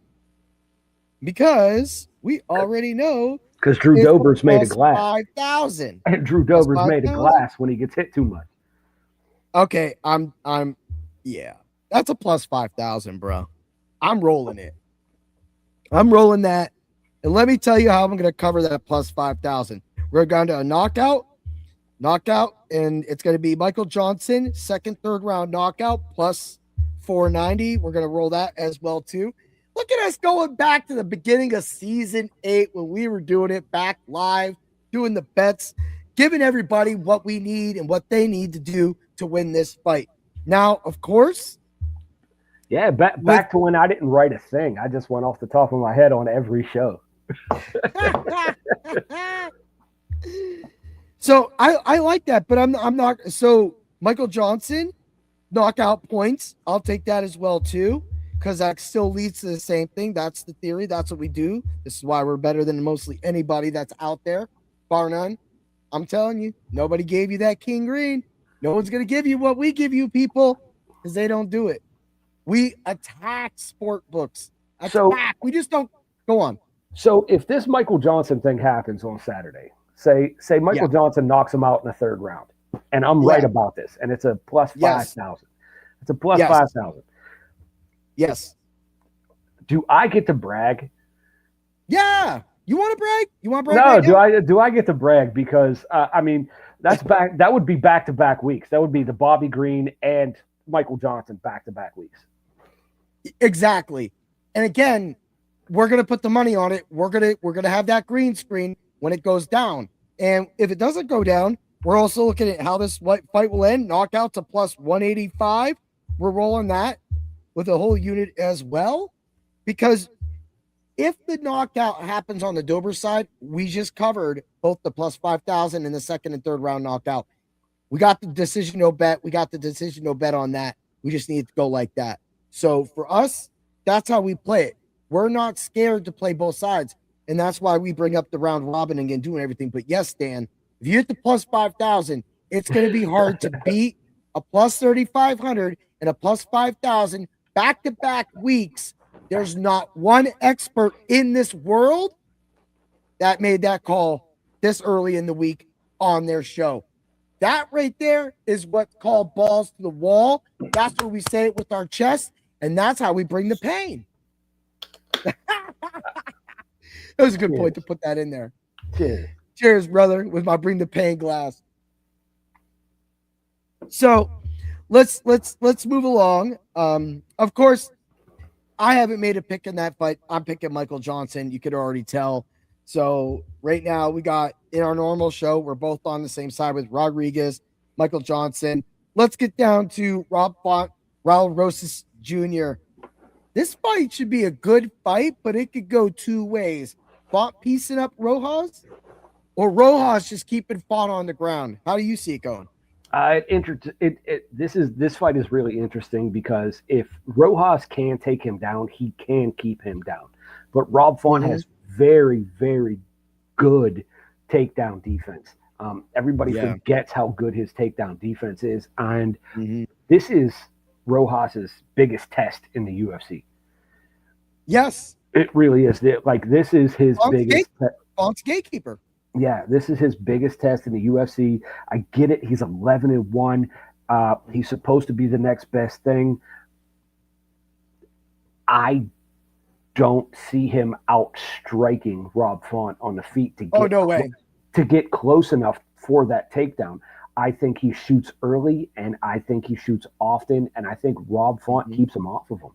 Because we already know. Because Drew Dober's made a glass. 5,000. And Drew Dober's made a glass when he gets hit too much. Okay, yeah. That's a plus 5,000, bro. I'm rolling it. I'm rolling that. And let me tell you how I'm going to cover that plus 5,000. We're going to a knockout. knockout, and it's going to be Michael Johnson, second, third round knockout, plus 490. We're going to roll that as well, too. Look at us going back to the beginning of season 8 when we were doing it back live, doing the bets, giving everybody what we need and what they need to do to win this fight. Now, of course. Yeah, back to when I didn't write a thing. I just went off the top of my head on every show. So I like that, but I'm not. So Michael Johnson, knockout points. I'll take that as well, too. Because that still leads to the same thing. That's the theory. That's what we do. This is why we're better than mostly anybody that's out there, bar none. I'm telling you, nobody gave you that King Green. No one's going to give you what we give you, people, because they don't do it. We attack sport books. We just don't go on. So if this Michael Johnson thing happens on Saturday, say Michael Johnson knocks him out in the third round, and I'm right about this, and it's a plus 5,000. It's a plus 5,000. Yes. Do I get to brag? Yeah. You want to brag? You want to brag? No. Do I get to brag? Because I mean, that's back. That would be back-to-back weeks. That would be the Bobby Green and Michael Johnson back-to-back weeks. Exactly. And again, we're gonna put the money on it. We're gonna have that green screen when it goes down. And if it doesn't go down, we're also looking at how this fight will end. Knockout to plus 185. We're rolling that with a whole unit as well, because if the knockout happens on the Dober side, we just covered both the plus 5,000 and the second and third round knockout. We got the decision no bet. We got the decision no bet on that. We just need to go like that. So for us, that's how we play it. We're not scared to play both sides, and that's why we bring up the round robin again, doing everything. But yes, Dan, if you hit the plus 5,000, it's going to be hard to beat a plus 3,500 and a plus 5,000 back-to-back weeks. There's not one expert in this world that made that call this early in the week on their show. That right there is what's called balls to the wall. That's where we say it with our chest, and that's how we bring the pain. That was a good point to put that in there. Cheers, brother, with my bring the pain glass. So let's move along. Of course, I haven't made a pick in that fight. I'm picking Michael Johnson. You could already tell. So right now we got in our normal show, we're both on the same side with Rodriguez, Michael Johnson. Let's get down to Rob Font, Raul Rosas Jr. This fight should be a good fight, but it could go two ways. Font piecing up Rojas, or Rojas just keeping Font on the ground. How do you see it going? This fight is really interesting because if Rojas can take him down, he can keep him down. But Rob Font has very, very good takedown defense. Everybody forgets how good his takedown defense is, and this is Rojas's biggest test in the UFC. Yes, it really is. This is his biggest. Font's gatekeeper. Yeah, this is his biggest test in the UFC. I get it. He's 11-1. He's supposed to be the next best thing. I don't see him outstriking Rob Font on the feet to get close enough for that takedown. I think he shoots early, and I think he shoots often, and I think Rob Font keeps him off of him.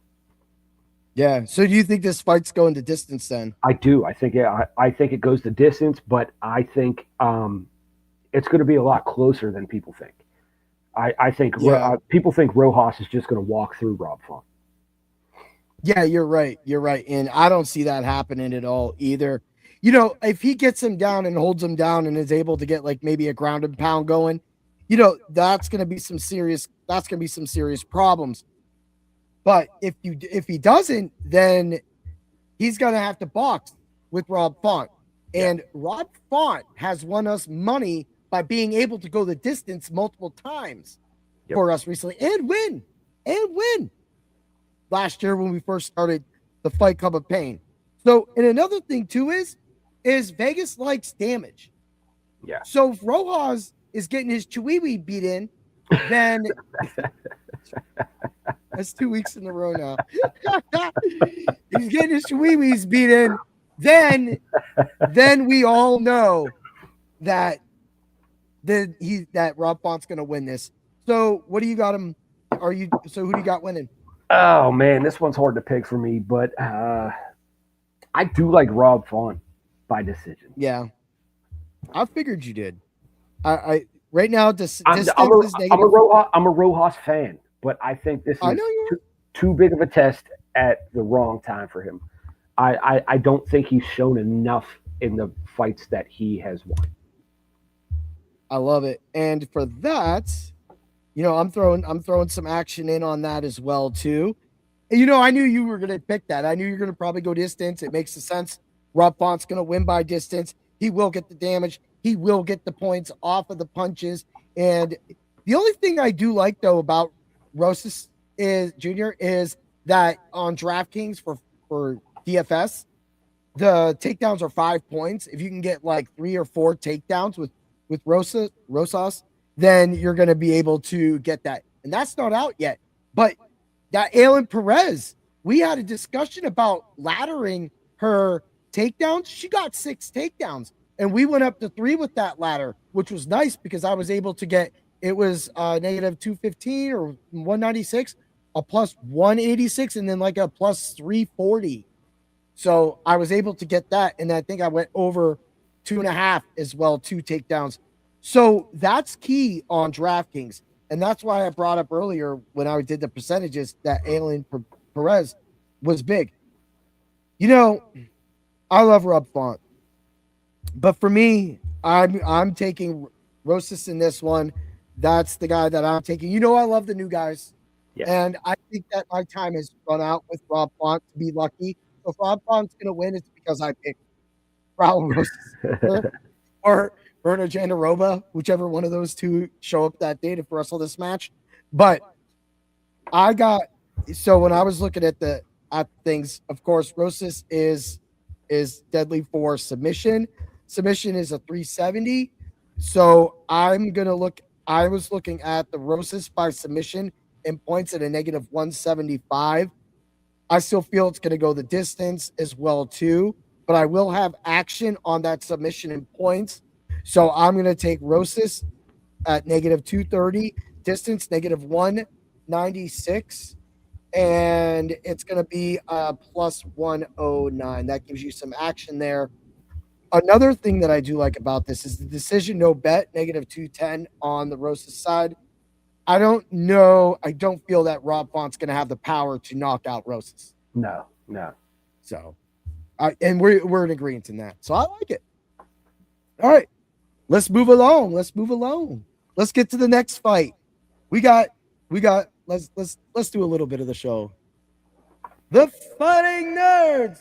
Yeah. So do you think this fight's going the distance then? I do. I think it goes the distance, but I think it's going to be a lot closer than people think. I think people think Rojas is just going to walk through Rob Font. Yeah, you're right. You're right. And I don't see that happening at all either. You know, if he gets him down and holds him down and is able to get like maybe a ground and pound going, you know, that's going to be some serious problems. But if he doesn't, then he's going to have to box with Rob Font. And Rob Font has won us money by being able to go the distance multiple times for us recently and win. Last year when we first started the Fight Club of Pain. So, and another thing too is Vegas likes damage. Yeah. So if Rojas is getting his Chihuahua beat in, then that's 2 weeks in a row now. He's getting his Chihuahuas beat in, then we all know that that Rob Font's going to win this. So what do you got him? Who do you got winning? Oh man, this one's hard to pick for me, but I do like Rob Font by decision. Yeah, I figured you did. I right now I'm a Rojas fan, but I think this is too big of a test at the wrong time for him. I don't think he's shown enough in the fights that he has won. I love it, and for that, I'm throwing some action in on that as well too. I knew you were going to pick that. I knew you're going to probably go distance. It makes sense. Rob Font's going to win by distance. He will get the damage. He will get the points off of the punches. And the only thing I do like though about Rosas Jr. is that on DraftKings for DFS, the takedowns are 5 points. If you can get like 3 or 4 takedowns with Rosas, then you're going to be able to get that. And that's not out yet. But that Ailin Perez, we had a discussion about laddering her takedowns. She got 6 takedowns, and we went up to 3 with that ladder, which was nice because I was able to get, it was negative 215 or 196, a plus 186, and then like a plus 340. So I was able to get that, and I think I went over 2.5 as well, 2 takedowns. So that's key on DraftKings. And that's why I brought up earlier when I did the percentages that Ailin Perez was big. I love Rob Font. But for me, I'm taking Rosas in this one. That's the guy that I'm taking. I love the new guys. Yeah. And I think that my time has run out with Rob Font to be lucky. So if Rob Font's going to win, it's because I picked Raul Rosas or Berna Jandaroba, whichever one of those two show up that day to wrestle this match. But so when I was looking at things, of course, Rosas is deadly for submission. Submission is a 370. So I was looking at the Rosas by submission and points at a negative 175. I still feel it's going to go the distance as well too, but I will have action on that submission and points. So I'm going to take Rosas at negative 230, distance negative 196, and it's going to be plus 109. That gives you some action there. Another thing that I do like about this is the decision no bet, negative 210 on the Rosas side. I don't know. I don't feel that Rob Font's going to have the power to knock out Rosas. No. So, and we're in agreement in that. So I like it. All right. Let's move along. Let's get to the next fight. Let's do a little bit of the show. The Fighting Nerds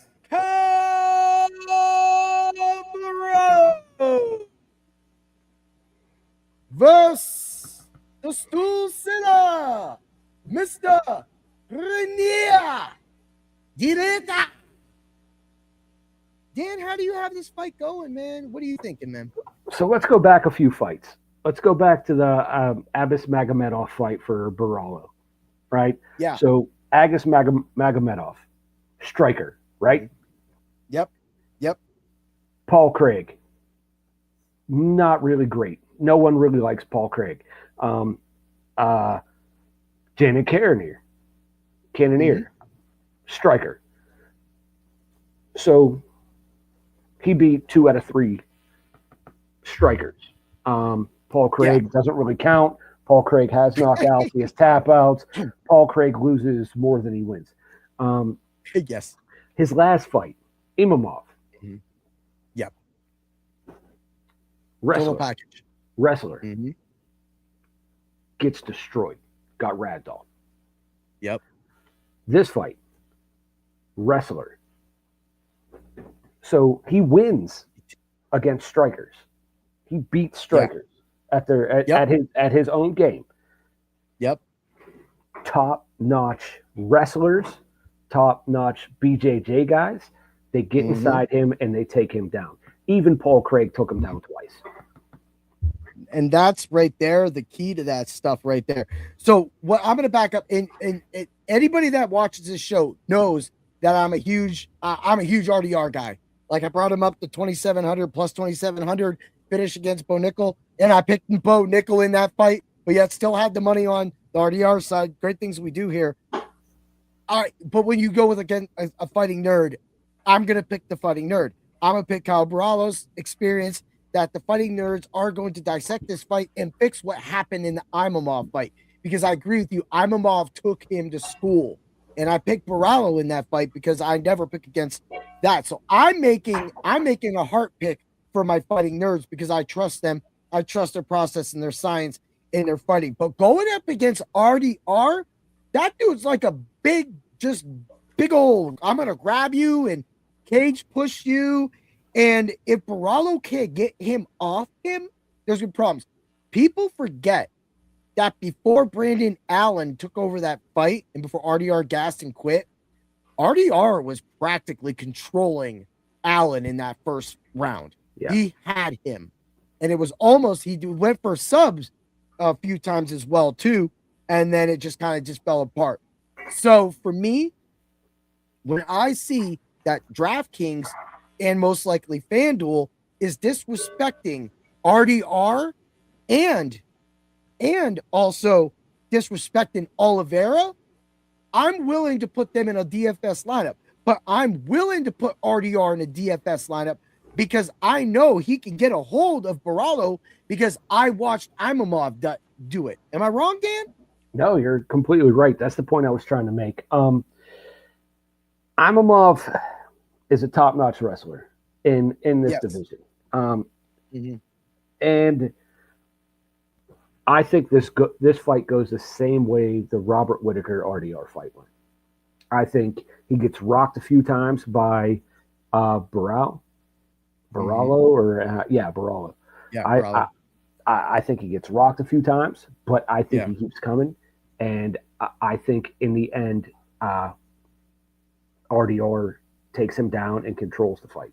versus the Stool Sinner, Mr. Renia Direta. Dan, how do you have this fight going, man? What are you thinking, man? So let's go back a few fights. Let's go back to the Abis Magomedov fight for Baralo, right? Yeah. So Agus Magomedov, striker, right? Yep. Paul Craig, not really great. No one really likes Paul Craig. Janet Cannonier, striker. So he beat 2 out of 3 strikers. Paul Craig doesn't really count. Paul Craig has knockouts. He has tap outs. Paul Craig loses more than he wins. Yes. His last fight, Imamov. Mm-hmm. Yep. Wrestler. Total package. Wrestler. Mm-hmm. Gets destroyed. Got ragdolled. Yep. This fight, wrestler. So he wins against strikers. He beats strikers at his own game. Yep. Top-notch wrestlers, top-notch BJJ guys. They get inside him and they take him down. Even Paul Craig took him down twice. And that's right there, the key to that stuff right there. So what I'm going to back up, and anybody that watches this show knows that I'm a huge RDR guy. Like I brought him up to 2,700 plus 2,700 finish against Bo Nickel. and I picked Bo Nickel in that fight, but yet still had the money on the RDR side. Great things we do here. All right, but when you go with again a fighting nerd, I'm gonna pick the fighting nerd. I'm gonna pick Kyle Barallo's experience that the fighting nerds are going to dissect this fight and fix what happened in the Imamov fight. Because I agree with you, Imamov took him to school, and I picked Barallo in that fight because I never pick against that. So I'm making a heart pick for my fighting nerds because I trust them. I trust their process and their science in their fighting. But going up against RDR, that dude's like a big old, I'm going to grab you and cage push you. And if Barallo can't get him off him, there's good problems. People forget that before Brandon Allen took over that fight and before RDR gassed and quit, RDR was practically controlling Allen in that first round. Yeah. He had him. And it was almost, he went for subs a few times as well, too. And then it just kind of fell apart. So for me, when I see that DraftKings and most likely FanDuel is disrespecting RDR and also disrespecting Oliveira, I'm willing to put them in a DFS lineup. But I'm willing to put RDR in a DFS lineup because I know he can get a hold of Barallo because I watched Imamov do it. Am I wrong, Dan? No, you're completely right. That's the point I was trying to make. Imamov is a top-notch wrestler in this division. And I think this fight goes the same way the Robert Whittaker RDR fight went. I think he gets rocked a few times by Barallo. Barallo. Yeah, Barallo. I think he gets rocked a few times, but I think he keeps coming. And I think in the end, RDR takes him down and controls the fight.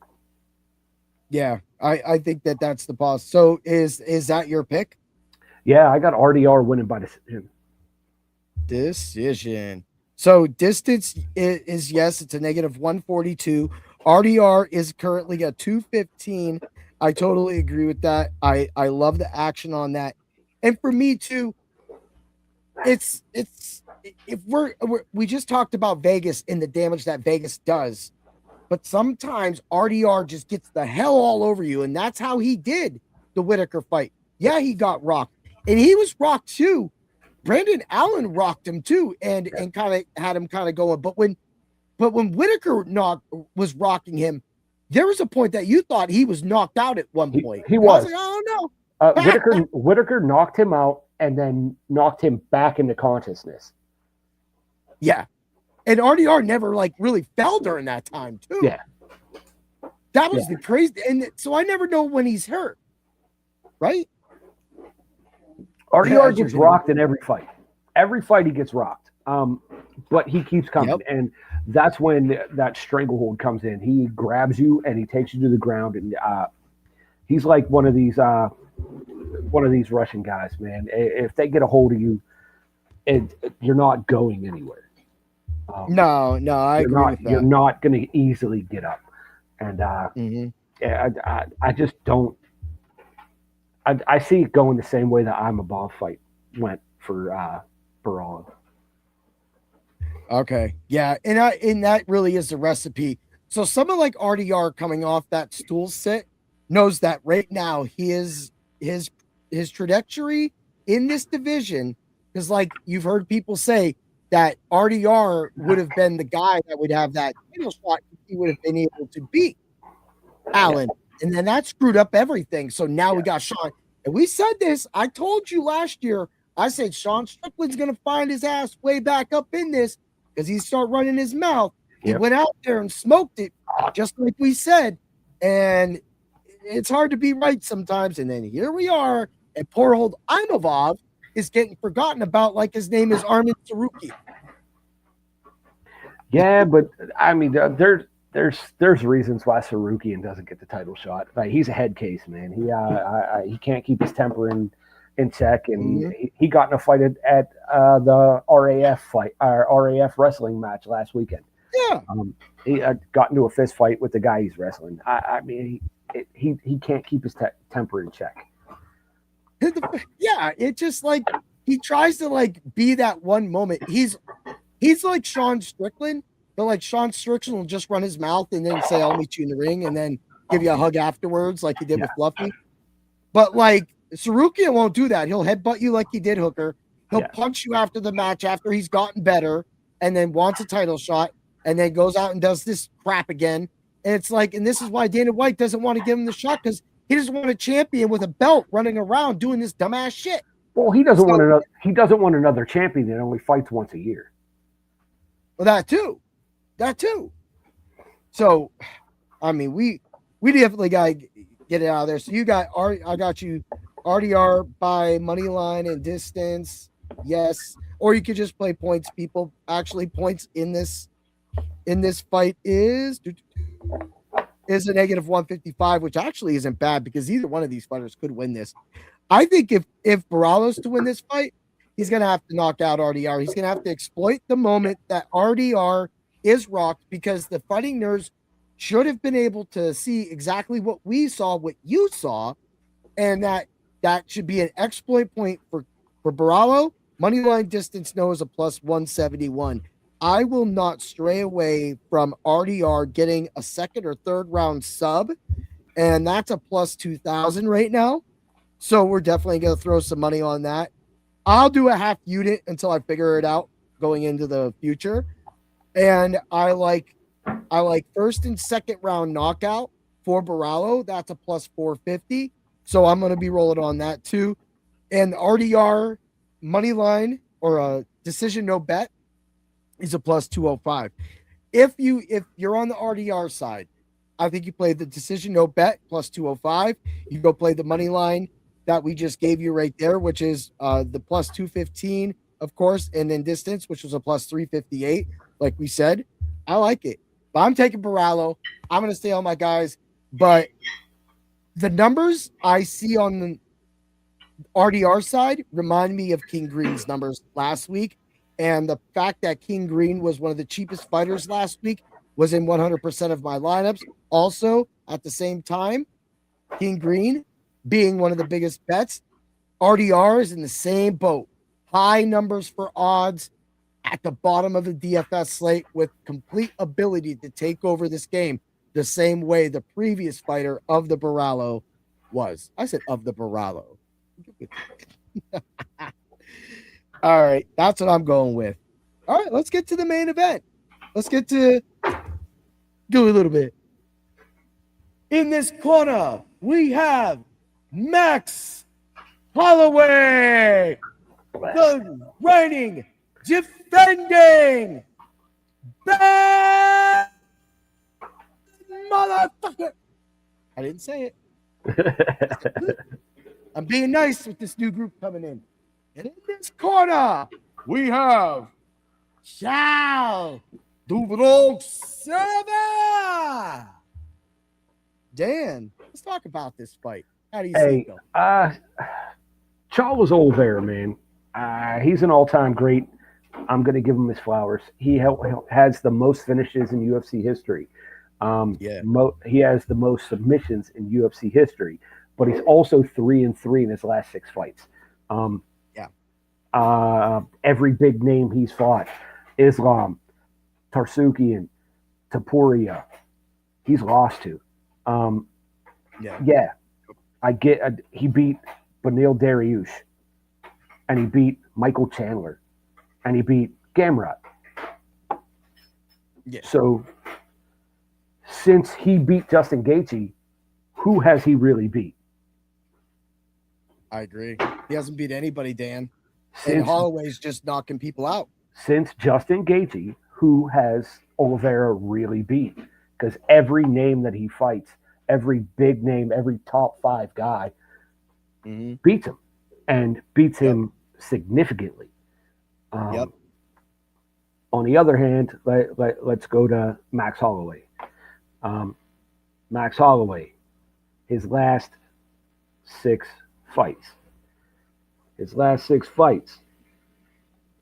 Yeah, I think that's the boss. So is that your pick? Yeah, I got RDR winning by decision. Decision. So distance is yes, it's a negative 142. RDR is currently a 215. I totally agree with that. I love the action on that. And for me too, it's if we just talked about Vegas and the damage that Vegas does, but sometimes RDR just gets the hell all over you, and that's how he did the Whittaker fight. Yeah, he got rocked, and he was rocked too. Brandon Allen rocked him too, and kind of had him kind of going. But when Whittaker was rocking him, there was a point that you thought he was knocked out at one point. He was. I was like, oh no. Whittaker knocked him out and then knocked him back into consciousness. Yeah. And RDR never really fell during that time too. Yeah. That was the crazy. And so I never know when he's hurt. Right? RDR gets rocked in every fight. Every fight he gets rocked. But he keeps coming. Yep. And that's when that stranglehold comes in. He grabs you and he takes you to the ground. And he's like one of these Russian guys, man. If they get a hold of you, you're not going anywhere. No, I agree with that. You're not going to easily get up. And I just don't. I see it going the same way that Imamov fight went for Barallo. Okay, yeah, and that really is the recipe. So someone like RDR coming off that stool sit knows that right now his trajectory in this division is like you've heard people say that RDR would have been the guy that would have that title shot if he would have been able to beat Allen. And then that screwed up everything. So now we got Sean. And we said this. I told you last year, I said Sean Strickland's going to find his ass way back up in this because he started running his mouth. He went out there and smoked it, just like we said. And it's hard to be right sometimes. And then here we are. And poor old Imamov is getting forgotten about like his name is Armin Saruki. Yeah, but I mean, there's reasons why Sarukian doesn't get the title shot. Like, he's a head case, man. He can't keep his temper in check, and he got in a fight at the RAF wrestling match last weekend. Yeah, he got into a fist fight with the guy he's wrestling. I mean, he can't keep his temper in check. Yeah, it just like he tries to like be that one moment. He's like Sean Strickland, but like Sean Strickland will just run his mouth and then say, "I'll meet you in the ring," and then give you a hug afterwards, like he did Yeah. with Fluffy. But like Sarukian won't do that. He'll headbutt you like he did Hooker. He'll punch you after the match after he's gotten better, and then wants a title shot, and then goes out and does this crap again. And it's like, and this is why Dana White doesn't want to give him the shot because he doesn't want a champion with a belt running around doing this dumbass shit. Well, he doesn't want another. He doesn't want another champion that only fights once a year. Well, that too. So, I mean, we definitely got to get it out of there. So you got I got you RDR by money line and distance, yes. Or you could just play points. People actually points in this fight is a negative 155, which actually isn't bad because either one of these fighters could win this. I think if Barallo's to win this fight, he's going to have to knock out RDR. He's going to have to exploit the moment that RDR is rocked because the fighting nerds should have been able to see exactly what we saw, what you saw, and that should be an exploit point for Barallo. Moneyline distance no is a plus 171. I will not stray away from RDR getting a second or third round sub, and that's a plus 2,000 right now. So we're definitely going to throw some money on that. I'll do a half unit until I figure it out going into the future. And I like first and second round knockout for Barallo. That's a plus 450. So I'm going to be rolling on that too. And RDR money line or a decision no bet is a plus 205. If you're on the RDR side, I think you play the decision no bet plus 205. You go play the money line that we just gave you right there, which is the plus 215, of course, and then distance, which was a plus 358, like we said. I like it. But I'm taking Barallo. I'm going to stay on my guys. But the numbers I see on the RDR side remind me of King Green's numbers last week. And the fact that King Green was one of the cheapest fighters last week was in 100% of my lineups. Also, at the same time, King Green being one of the biggest bets, RDR is in the same boat. High numbers for odds at the bottom of the DFS slate with complete ability to take over this game the same way the previous fighter of the Barallo was. I said of the Barallo. All right, that's what I'm going with. All right, let's get to the main event. Let's get to do a little bit. In this corner, we have Max Holloway, the reigning, defending, bad motherfucker. I didn't say it. I'm being nice with this new group coming in. And in this corner, we have Charles Dubrow Silva. Dan, let's talk about this fight. How do you see it go? Charles Oliveira, man. He's an all-time great. I'm going to give him his flowers. He has the most finishes in UFC history. He has the most submissions in UFC history, but he's also 3-3 in his last 6 fights. Every big name he's fought, Islam, Tarsukian, Tapuria, he's lost to. I get. He beat Beneil Dariush, and he beat Michael Chandler, and he beat Gamrot. Yeah. So since he beat Justin Gaethje, who has he really beat? I agree. He hasn't beat anybody, Dan. And Holloway's just knocking people out. Since Justin Gaethje, who has Oliveira really beat? Because every name that he fights, every big name, every top 5 guy beats him and beats him significantly. On the other hand, let's go to Max Holloway. Max Holloway, his last 6 fights.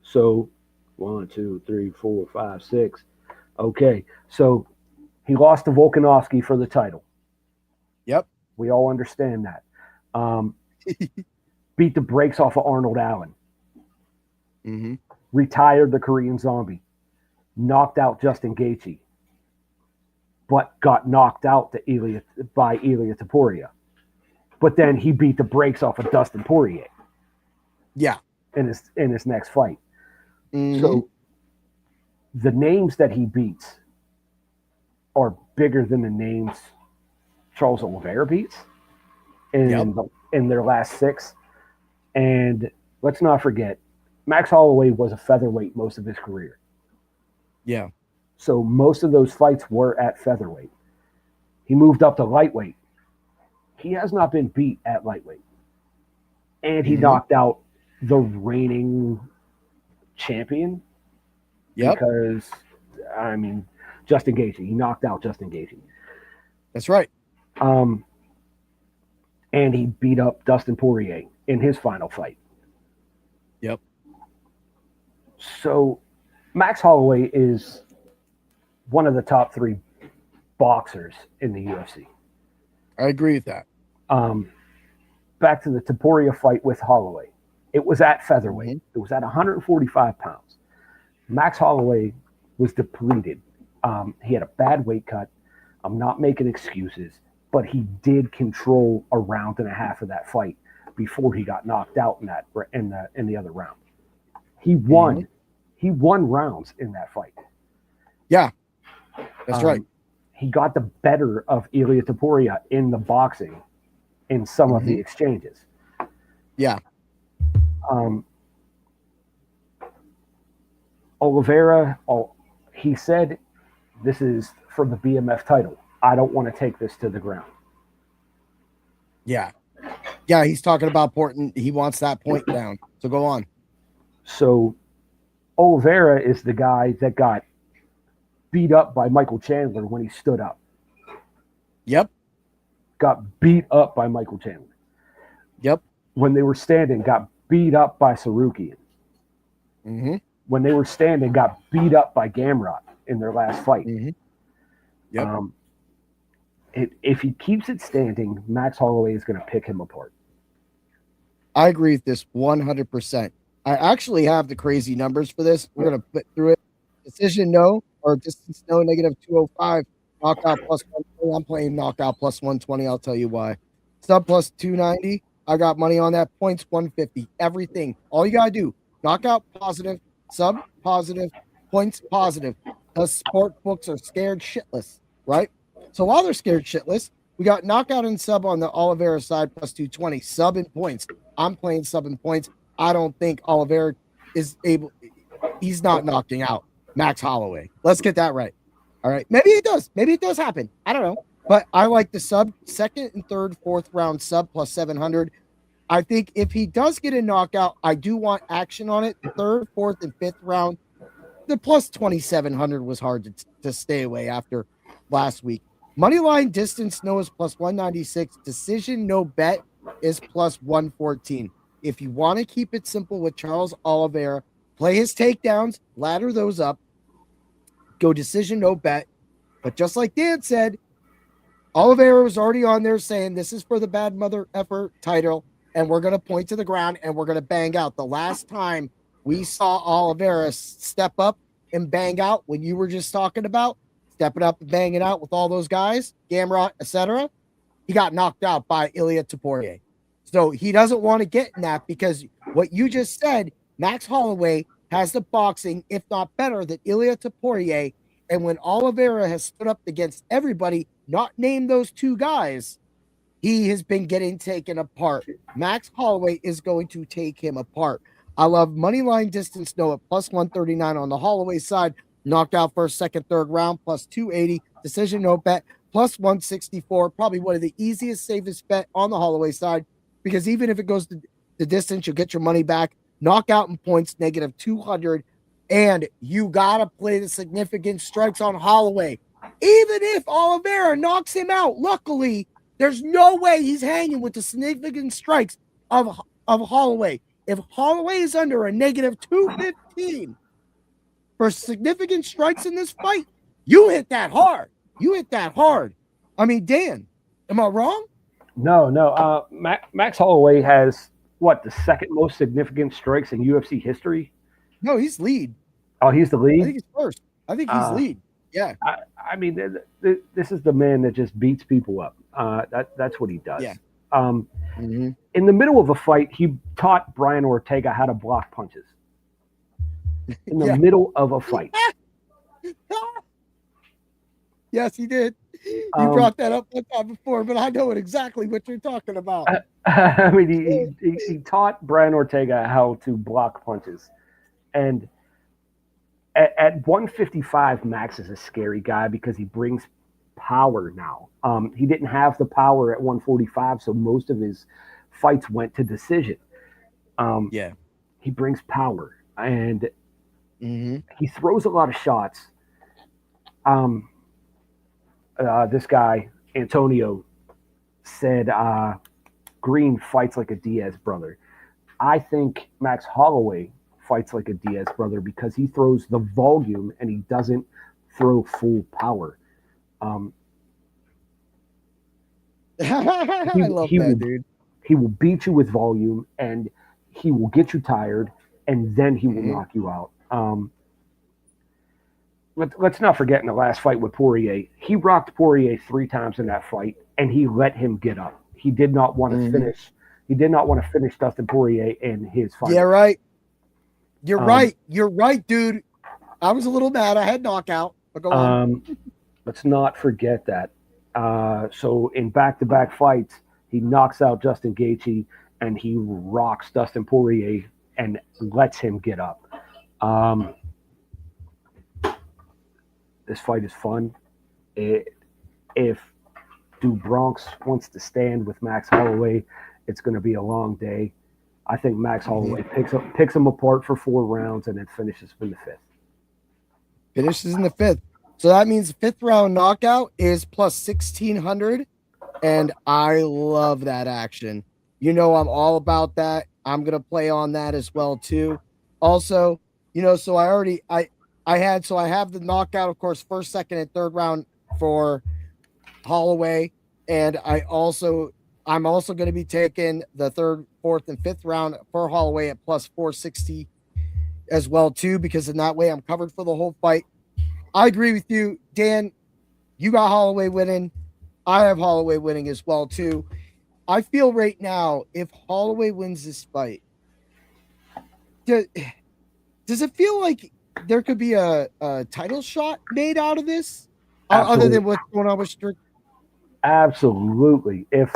So 1, 2, 3, 4, 5, 6. Okay. So he lost to Volkanovski for the title. Yep. We all understand that. beat the brakes off of Arnold Allen, Mm-hmm. retired the Korean Zombie, knocked out Justin Gaethje, but got knocked out by Ilia Topuria. But then he beat the brakes off of Dustin Poirier. Yeah. In his next fight. Mm-hmm. So the names that he beats are bigger than the names Charles Oliveira beats in their last 6. And let's not forget, Max Holloway was a featherweight most of his career. Yeah. So most of those fights were at featherweight. He moved up to lightweight. He has not been beat at lightweight. And he knocked out the reigning champion. Yep. Because, I mean, Justin Gaethje. He knocked out Justin Gaethje. That's right. And he beat up Dustin Poirier in his final fight. Yep. So Max Holloway is one of the top 3 boxers in the UFC. I agree with that. Back to the Topuria fight with Holloway. It was at featherweight. It was at 145 pounds. Max Holloway was depleted. He had a bad weight cut. I'm not making excuses, but he did control a round and a half of that fight before he got knocked out in the other round. He won. He won rounds in that fight. Yeah, that's right. He got the better of Ilia Topuria in the boxing in some of the exchanges. Yeah. Oliveira, he said, this is for the BMF title. I don't want to take this to the ground. Yeah. Yeah, he's talking about he wants that point down. So go on. So Oliveira is the guy that got beat up by Michael Chandler when he stood up. Yep. Got beat up by Michael Chandler. Yep. When they were standing, got beat up by Sarukian. Mm-hmm. When they were standing, got beat up by Gamrot in their last fight. Mm-hmm. Yep. If he keeps it standing, Max Holloway is going to pick him apart. I agree with this 100%. I actually have the crazy numbers for this. We're going to put through it. Decision no, or distance no, negative 205. Knockout plus 120. I'm playing knockout plus 120. I'll tell you why. Sub plus 290. I got money on that. Points 150. Everything. All you got to do, knockout positive, sub positive, points positive. Us sport books are scared shitless, right? So while they're scared shitless, we got knockout and sub on the Oliveira side plus 220. Sub and points. I'm playing sub and points. I don't think Oliveira is able. He's not knocking out Max Holloway. Let's get that right. All right. Maybe it does. Maybe it does happen. I don't know. But I like the sub, second and third, fourth round sub plus 700. I think if he does get a knockout, I do want action on it. Third, fourth, and fifth round. The plus 2,700 was hard to stay away after last week. Moneyline distance no is plus 196. Decision no bet is plus 114. If you want to keep it simple with Charles Oliveira, play his takedowns, ladder those up, go decision no bet. But just like Dan said, Oliveira was already on there saying this is for the bad mother effer title, and we're going to point to the ground and we're going to bang out. The last time we saw Oliveira step up and bang out, when you were just talking about stepping up and banging out with all those guys, Gamrot, etc., he got knocked out by Ilia Topuria. So he doesn't want to get in that because what you just said, Max Holloway has the boxing, if not better, than Ilia Topuria. And when Oliveira has stood up against everybody, not named those two guys, he has been getting taken apart. Max Holloway is going to take him apart. I love moneyline distance no at plus 139 on the Holloway side. Knocked out first, second, third round, plus 280. Decision no bet, plus 164. Probably one of the easiest, safest bet on the Holloway side, because even if it goes to the distance, you'll get your money back. Knockout and points, negative 200. And you got to play the significant strikes on Holloway. Even if Oliveira knocks him out, luckily, there's no way he's hanging with the significant strikes of Holloway. If Holloway is under a negative 215 for significant strikes in this fight, you hit that hard. You hit that hard. I mean, Dan, am I wrong? No. Max Holloway has what, the second most significant strikes in UFC history? No, he's lead. Oh, he's the I lead. think he's first. I think he's lead. Yeah. I mean, this is the man that just beats people up. That's what he does. Yeah. In the middle of a fight, he taught Brian Ortega how to block punches. In the middle of a fight. Yes, he did. You brought that up one time before, but I know exactly what you're talking about. I mean, he taught Brian Ortega how to block punches. And at 155, Max is a scary guy because he brings power now. He didn't have the power at 145, so most of his fights went to decision. He brings power, and he throws a lot of shots. This guy, Antonio, said Green fights like a Diaz brother. I think Max Holloway fights like a Diaz brother because he throws the volume and he doesn't throw full power. I love that, dude. He will beat you with volume and he will get you tired and then he will knock you out. Let's not forget in the last fight with Poirier, he rocked Poirier 3 times in that fight and he let him get up. He did not want to finish. He did not want to finish Dustin Poirier in his fight. Yeah, right. You're right. You're right, dude. I was a little mad. I had knockout. But go on. Let's not forget that. So in back-to-back fights, he knocks out Justin Gaethje and he rocks Dustin Poirier and lets him get up. This fight is fun. If Bronx wants to stand with Max Holloway, it's going to be a long day. I think Max Holloway picks him apart for 4 rounds and then finishes in the 5th. Finishes in the 5th. So that means 5th round knockout is plus 1,600. And I love that action. You know, I'm all about that. I'm going to play on that as well, too. Also, you know, so I have the knockout, of course, 1st, 2nd, and 3rd round for Holloway. And I'm also going to be taking the 3rd, 4th, and 5th round for Holloway at plus 460 as well, too, because in that way I'm covered for the whole fight. I agree with you, Dan. You got Holloway winning. I have Holloway winning as well, too. I feel right now, if Holloway wins this fight, does it feel like there could be a title shot made out of this? Other than what's going on with Strick? Absolutely. If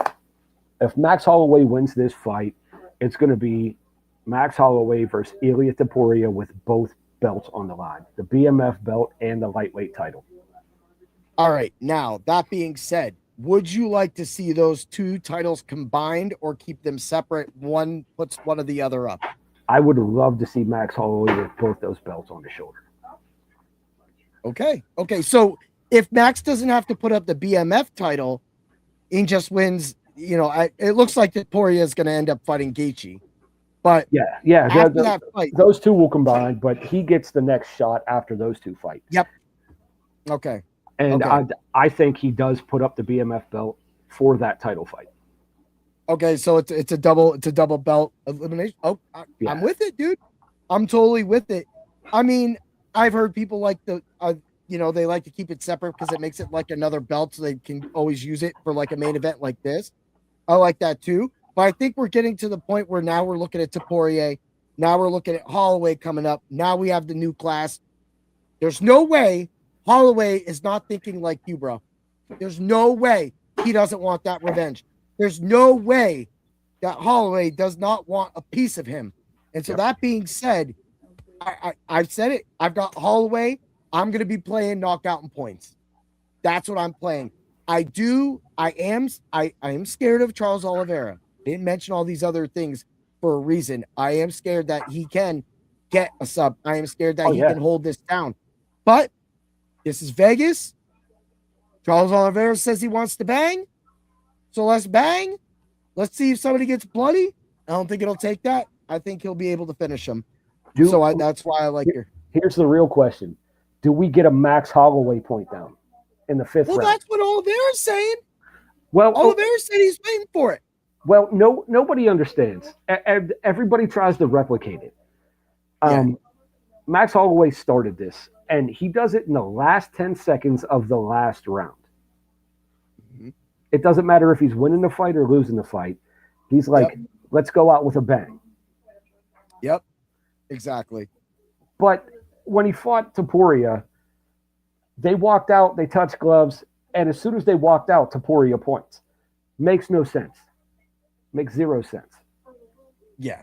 Max Holloway wins this fight, it's going to be Max Holloway versus Ilia Topuria with both belts on the line, the BMF belt and the lightweight title. All right. Now, that being said, would you like to see those 2 titles combined or keep them separate? One puts one or the other up. I would love to see Max Holloway with both those belts on his shoulder. Okay. So if Max doesn't have to put up the BMF title, he just wins. You know, it looks like that Poirier is going to end up fighting Gaethje. But yeah, those 2 will combine, but he gets the next shot after those 2 fight. Yep. Okay. And I think he does put up the BMF belt for that title fight. Okay, so it's a double belt elimination. Oh, I'm with it, dude. I'm totally with it. I mean, I've heard people like they like to keep it separate because it makes it like another belt, so they can always use it for like a main event like this. I like that too. But I think we're getting to the point where now we're looking at Poirier. Now we're looking at Holloway coming up. Now we have the new class. There's no way Holloway is not thinking like you, bro. There's no way he doesn't want that revenge. There's no way that Holloway does not want a piece of him. And so that being said, I've said it. I've got Holloway. I'm going to be playing knockout and points. That's what I'm playing. I am scared of Charles Oliveira. I didn't mention all these other things for a reason. I am scared that he can get a sub. I am scared that he can hold this down. But this is Vegas. Charles Oliveira says he wants to bang. So let's bang. Let's see if somebody gets bloody. I don't think it'll take that. I think he'll be able to finish him. That's why I like her. Here's the real question. Do we get a Max Holloway point down in the 5th round? Well, that's what Oliveira's saying. Well, Oliveira said he's waiting for it. Well, nobody understands. Everybody tries to replicate it. Um, Max Holloway started this, and he does it in the last 10 seconds of the last round. Mhm. It doesn't matter if he's winning the fight or losing the fight. He's like, let's go out with a bang. Yep. Exactly. But when he fought Topuria, they walked out, they touched gloves, and as soon as they walked out, Topuria points. Makes no sense. Makes zero sense. Yeah.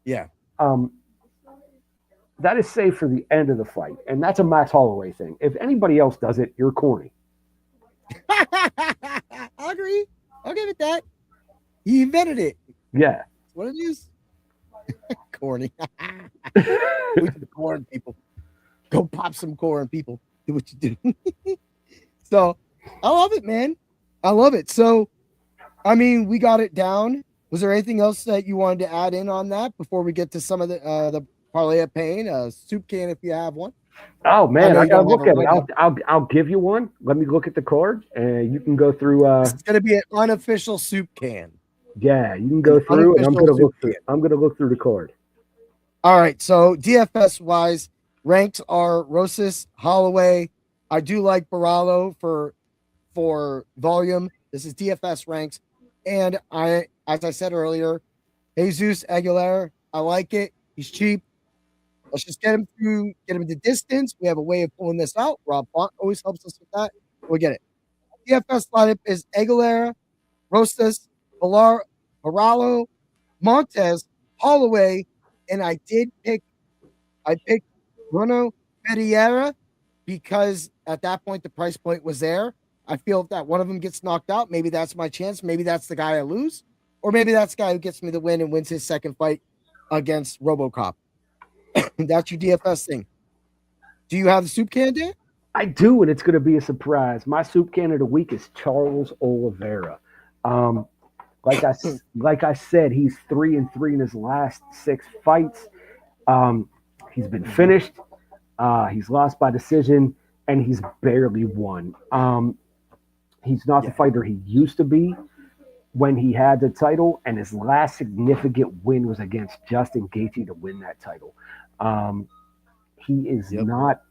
Yeah. That is safe for the end of the fight, and that's a Max Holloway thing. If anybody else does it, you're corny. I agree. I'll give it that. He invented it. Yeah. That's what it is. Corny. We do corn, people. Go pop some corn, people. Do what you do. So I love it, man. I love it. So, I mean, we got it down. Was there anything else that you wanted to add in on that before we get to some of the parlay of pain? Soup can if you have one. Oh man, know I you gotta don't look have at it it. right I'll give you one. Let me look at the card, and you can go through. It's gonna be an unofficial soup can. Yeah, you can go through, and I'm unofficial gonna look soup through. can. I'm gonna look through the card. All right. So DFS wise, ranks are Rosas, Holloway. I do like Baralo for volume. This is DFS ranks. And as I said earlier, Jesus Aguilera, I like it. He's cheap. Let's just get him the distance. We have a way of pulling this out. Rob Font always helps us with that. We'll get it. DFS lineup is Aguilera, Rosas, Baralo, Montez, Holloway, and I picked Bruno Ferreira because at that point the price point was there. I feel if that one of them gets knocked out, maybe that's my chance. Maybe that's the guy I lose, or maybe that's the guy who gets me the win and wins his second fight against RoboCop. That's your DFS thing. Do you have the soup can, Dan? I do, and it's gonna be a surprise. My soup can of the week is Charles Oliveira. Um, like I said, he's 3-3 in his last 6 fights. He's been finished. He's lost by decision, and he's barely won. He's not the fighter he used to be when he had the title, and his last significant win was against Justin Gaethje to win that title. He is not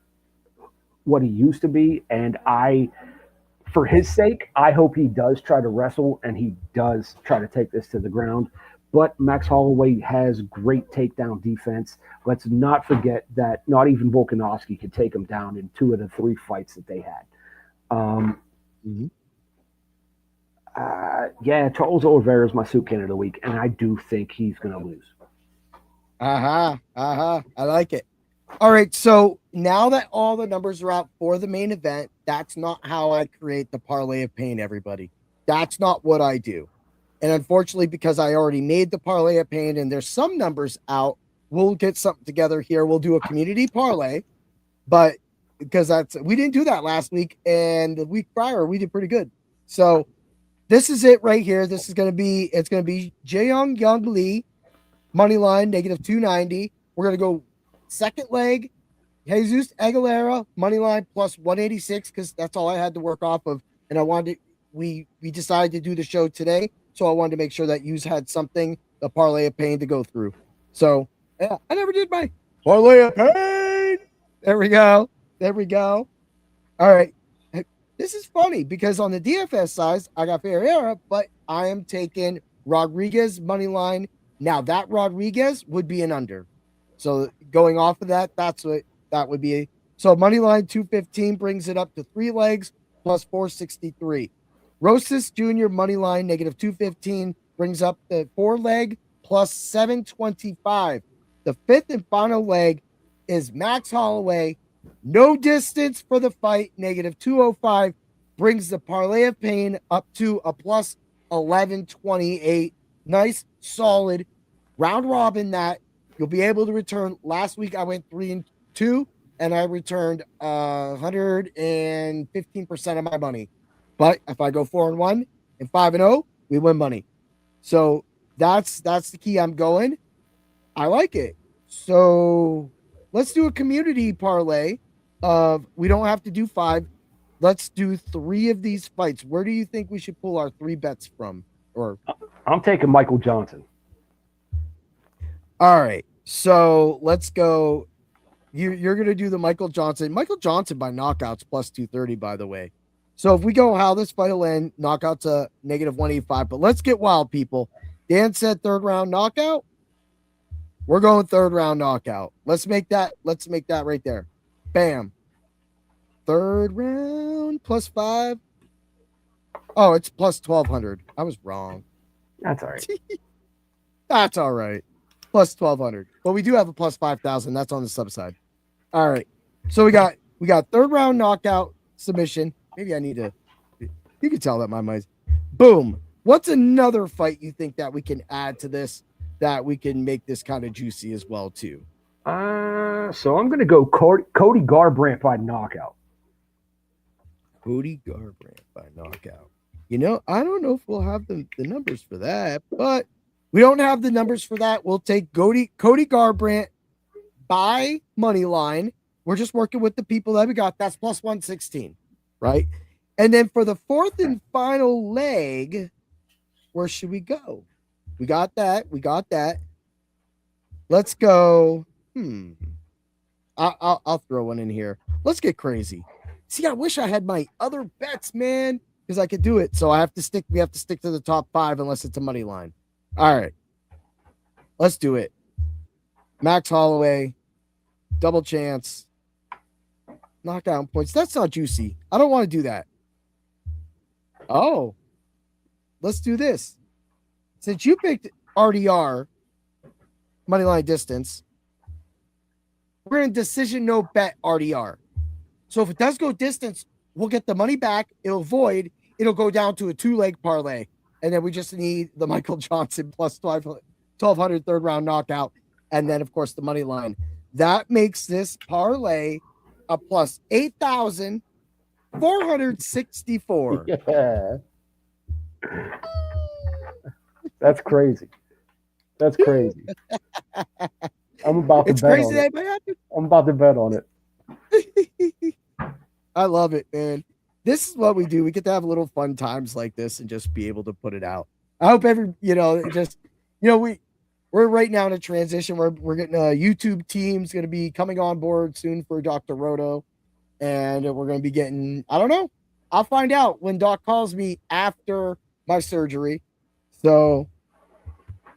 what he used to be, and for his sake, I hope he does try to wrestle and he does try to take this to the ground. But Max Holloway has great takedown defense. Let's not forget that not even Volkanovski could take him down in 2 of the 3 fights that they had. Charles Oliveira is my soup can of the week, and I do think he's going to lose. I like it. All right, so now that all the numbers are out for the main event, that's not how I create the parlay of pain, everybody. That's not what I do. And unfortunately, because I already made the parlay of pain and there's some numbers out, we'll get something together here. We'll do a community parlay, but because we didn't do that last week, and the week prior we did pretty good. So this is it right here. It's gonna be Jaeyoung Lee, money line -290. We're gonna go second leg, Jesus Aguilera, money line plus 186, because that's all I had to work off of. And I wanted we decided to do the show today, so I wanted to make sure that you had something, the parlay of pain to go through. So yeah, I never did my parlay of pain. There we go. All right. This is funny because on the DFS side, I got Ferreira, but I am taking Rodriguez money line. Now that Rodriguez would be an under. So going off of that, that's what that would be. So money line 215 brings it up to 3 legs plus 463. Rosas Jr. money line -215 brings up the 4 leg plus 725. The 5th and final leg is Max Holloway. No distance for the fight, -205, brings the parlay of pain up to a plus 1128. Nice, solid round robin that you'll be able to return. Last week I went 3-2 and I returned 115% of my money. But if I go 4-1 and 5-0, we win money. So that's the key. I'm going. I like it. So let's do a community parlay of, we don't have to do 5. Let's do 3 of these fights. Where do you think we should pull our 3 bets from? Or I'm taking Michael Johnson. all right, so let's go. You're gonna do the Michael Johnson. Michael Johnson by knockouts plus 230, by the way. So if we go how this fight will end, knockouts a negative 185. But let's get wild, people. Dan said third round knockout. We're going third round knockout. Let's make that right there. Bam. Third round plus 5. Oh, it's plus 1200. I was wrong. That's all right. That's all right. Plus 1200. But we do have a plus 5000. That's on the sub side. All right. So we got third round knockout submission. Maybe I need to. You can tell that my mind's boom. What's another fight you think that we can add to this that we can make this kind of juicy as well too? So I'm gonna go Cody Garbrandt by knockout. Cody Garbrandt by knockout. You know, I don't know if we'll have the numbers for that, but we don't have the numbers for that. We'll take Cody Garbrandt by money line. We're just working with the people that we got. That's plus 116, right? And then for the fourth and final leg, where should we go? We got that. Let's go. I'll throw one in here. Let's get crazy. See, I wish I had my other bets, man, because I could do it. So we have to stick to the top 5 unless it's a money line. All right. Let's do it. Max Holloway, double chance, knockout points. That's not juicy. I don't want to do that. Oh, let's do this. Since you picked RDR, moneyline distance, we're in decision no bet RDR. So if it does go distance, we'll get the money back. It'll void. It'll go down to a 2-leg parlay. And then we just need the Michael Johnson plus 1200 third round knockout. And then, of course, the money line. That makes this parlay a plus 8,464. Yeah. That's crazy. I'm about to It's bet crazy on that it. I'm about to bet on it. I love it, man. This is what we do. We get to have little fun times like this and just be able to put it out. I hope we're right now in a transition. We're getting a YouTube team's going to be coming on board soon for Dr. Roto. And we're going to be getting, I don't know. I'll find out when Doc calls me after my surgery. So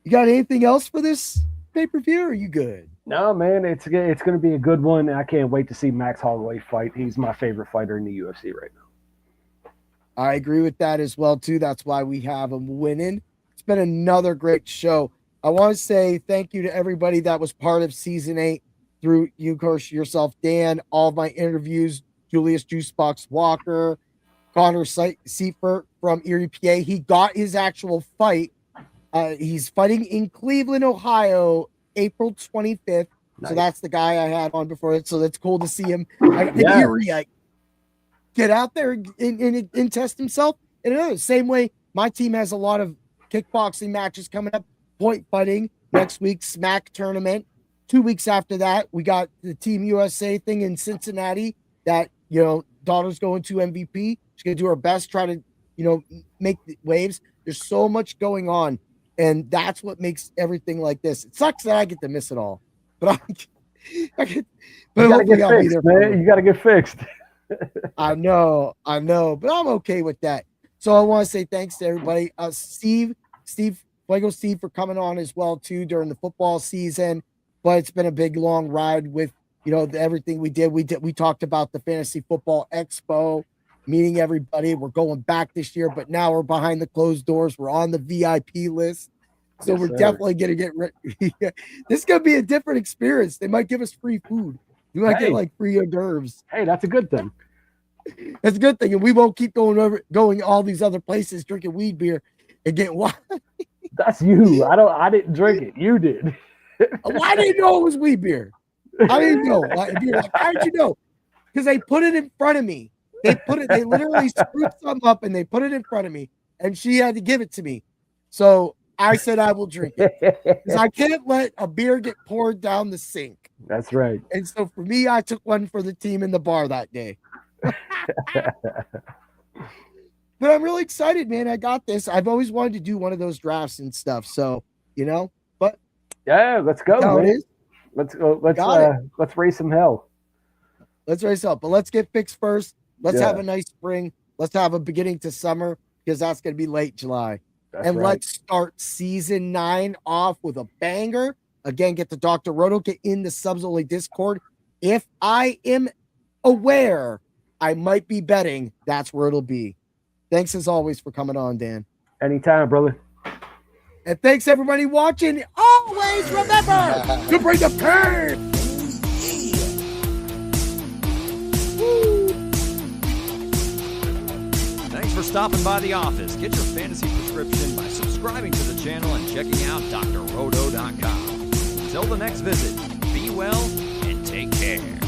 you got anything else for this pay-per-view? Or are you good? No, man, it's going to be a good one. I can't wait to see Max Holloway fight. He's my favorite fighter in the UFC right now. I agree with that as well, too. That's why we have him winning. It's been another great show. I want to say thank you to everybody that was part of Season 8 through you, of course, yourself, Dan, all of my interviews, Julius Juicebox Walker, Connor Seifert from Erie, PA. He got his actual fight. He's fighting in Cleveland, Ohio, April 25th. Nice. So that's the guy I had on before it. So that's cool to see him. Erie, get out there and test himself. And same way, my team has a lot of kickboxing matches coming up. Point fighting next week, Smack tournament. 2 weeks after that, we got the Team USA thing in Cincinnati that, daughter's going to MVP. She's going to do her best, try to, make the waves. There's so much going on. And that's what makes everything like this. It sucks that I get to miss it all. But hopefully I'll be there. Man. You got to get fixed. I know. But I'm okay with that. So I want to say thanks to everybody. Steve, Fuego Steve for coming on as well, too, during the football season. But it's been a big, long ride with, everything we did. We talked about the Fantasy Football Expo, meeting everybody. We're going back this year, but now we're behind the closed doors. We're on the VIP list. So we're definitely going to get ready. This is going to be a different experience. They might give us free food. You might get like free hors d'oeuvres. Hey, that's a good thing. That's a good thing. And we won't keep going all these other places, drinking weed beer and getting wild. That's you. I didn't drink it. You did. Well, I didn't know it was weed beer. I didn't know. How did you know? Because they put it in front of me. They literally screwed something up and they put it in front of me, and she had to give it to me. So I said I will drink it because I can't let a beer get poured down the sink. That's right. And so for me, I took one for the team in the bar that day. But I'm really excited, man. I got this. I've always wanted to do one of those drafts and stuff. So, but Yeah, let's go, how it man. is. Let's go. Let's raise some hell. Let's race up. But let's get fixed first. Let's Yeah. have a nice spring. Let's have a beginning to summer because that's going to be late July. That's and right. let's start season 9 off with a banger. Again, get the Dr. Roto, get in the Subs Only Discord. If I am aware I might be betting, that's where it'll be. Thanks as always for coming on, Dan. Anytime, brother. And thanks everybody watching. Always remember to bring the pain. Thanks for stopping by the office. Get your fantasy prescription by subscribing to the channel and checking out drroto.com. Until the next visit, be well and take care.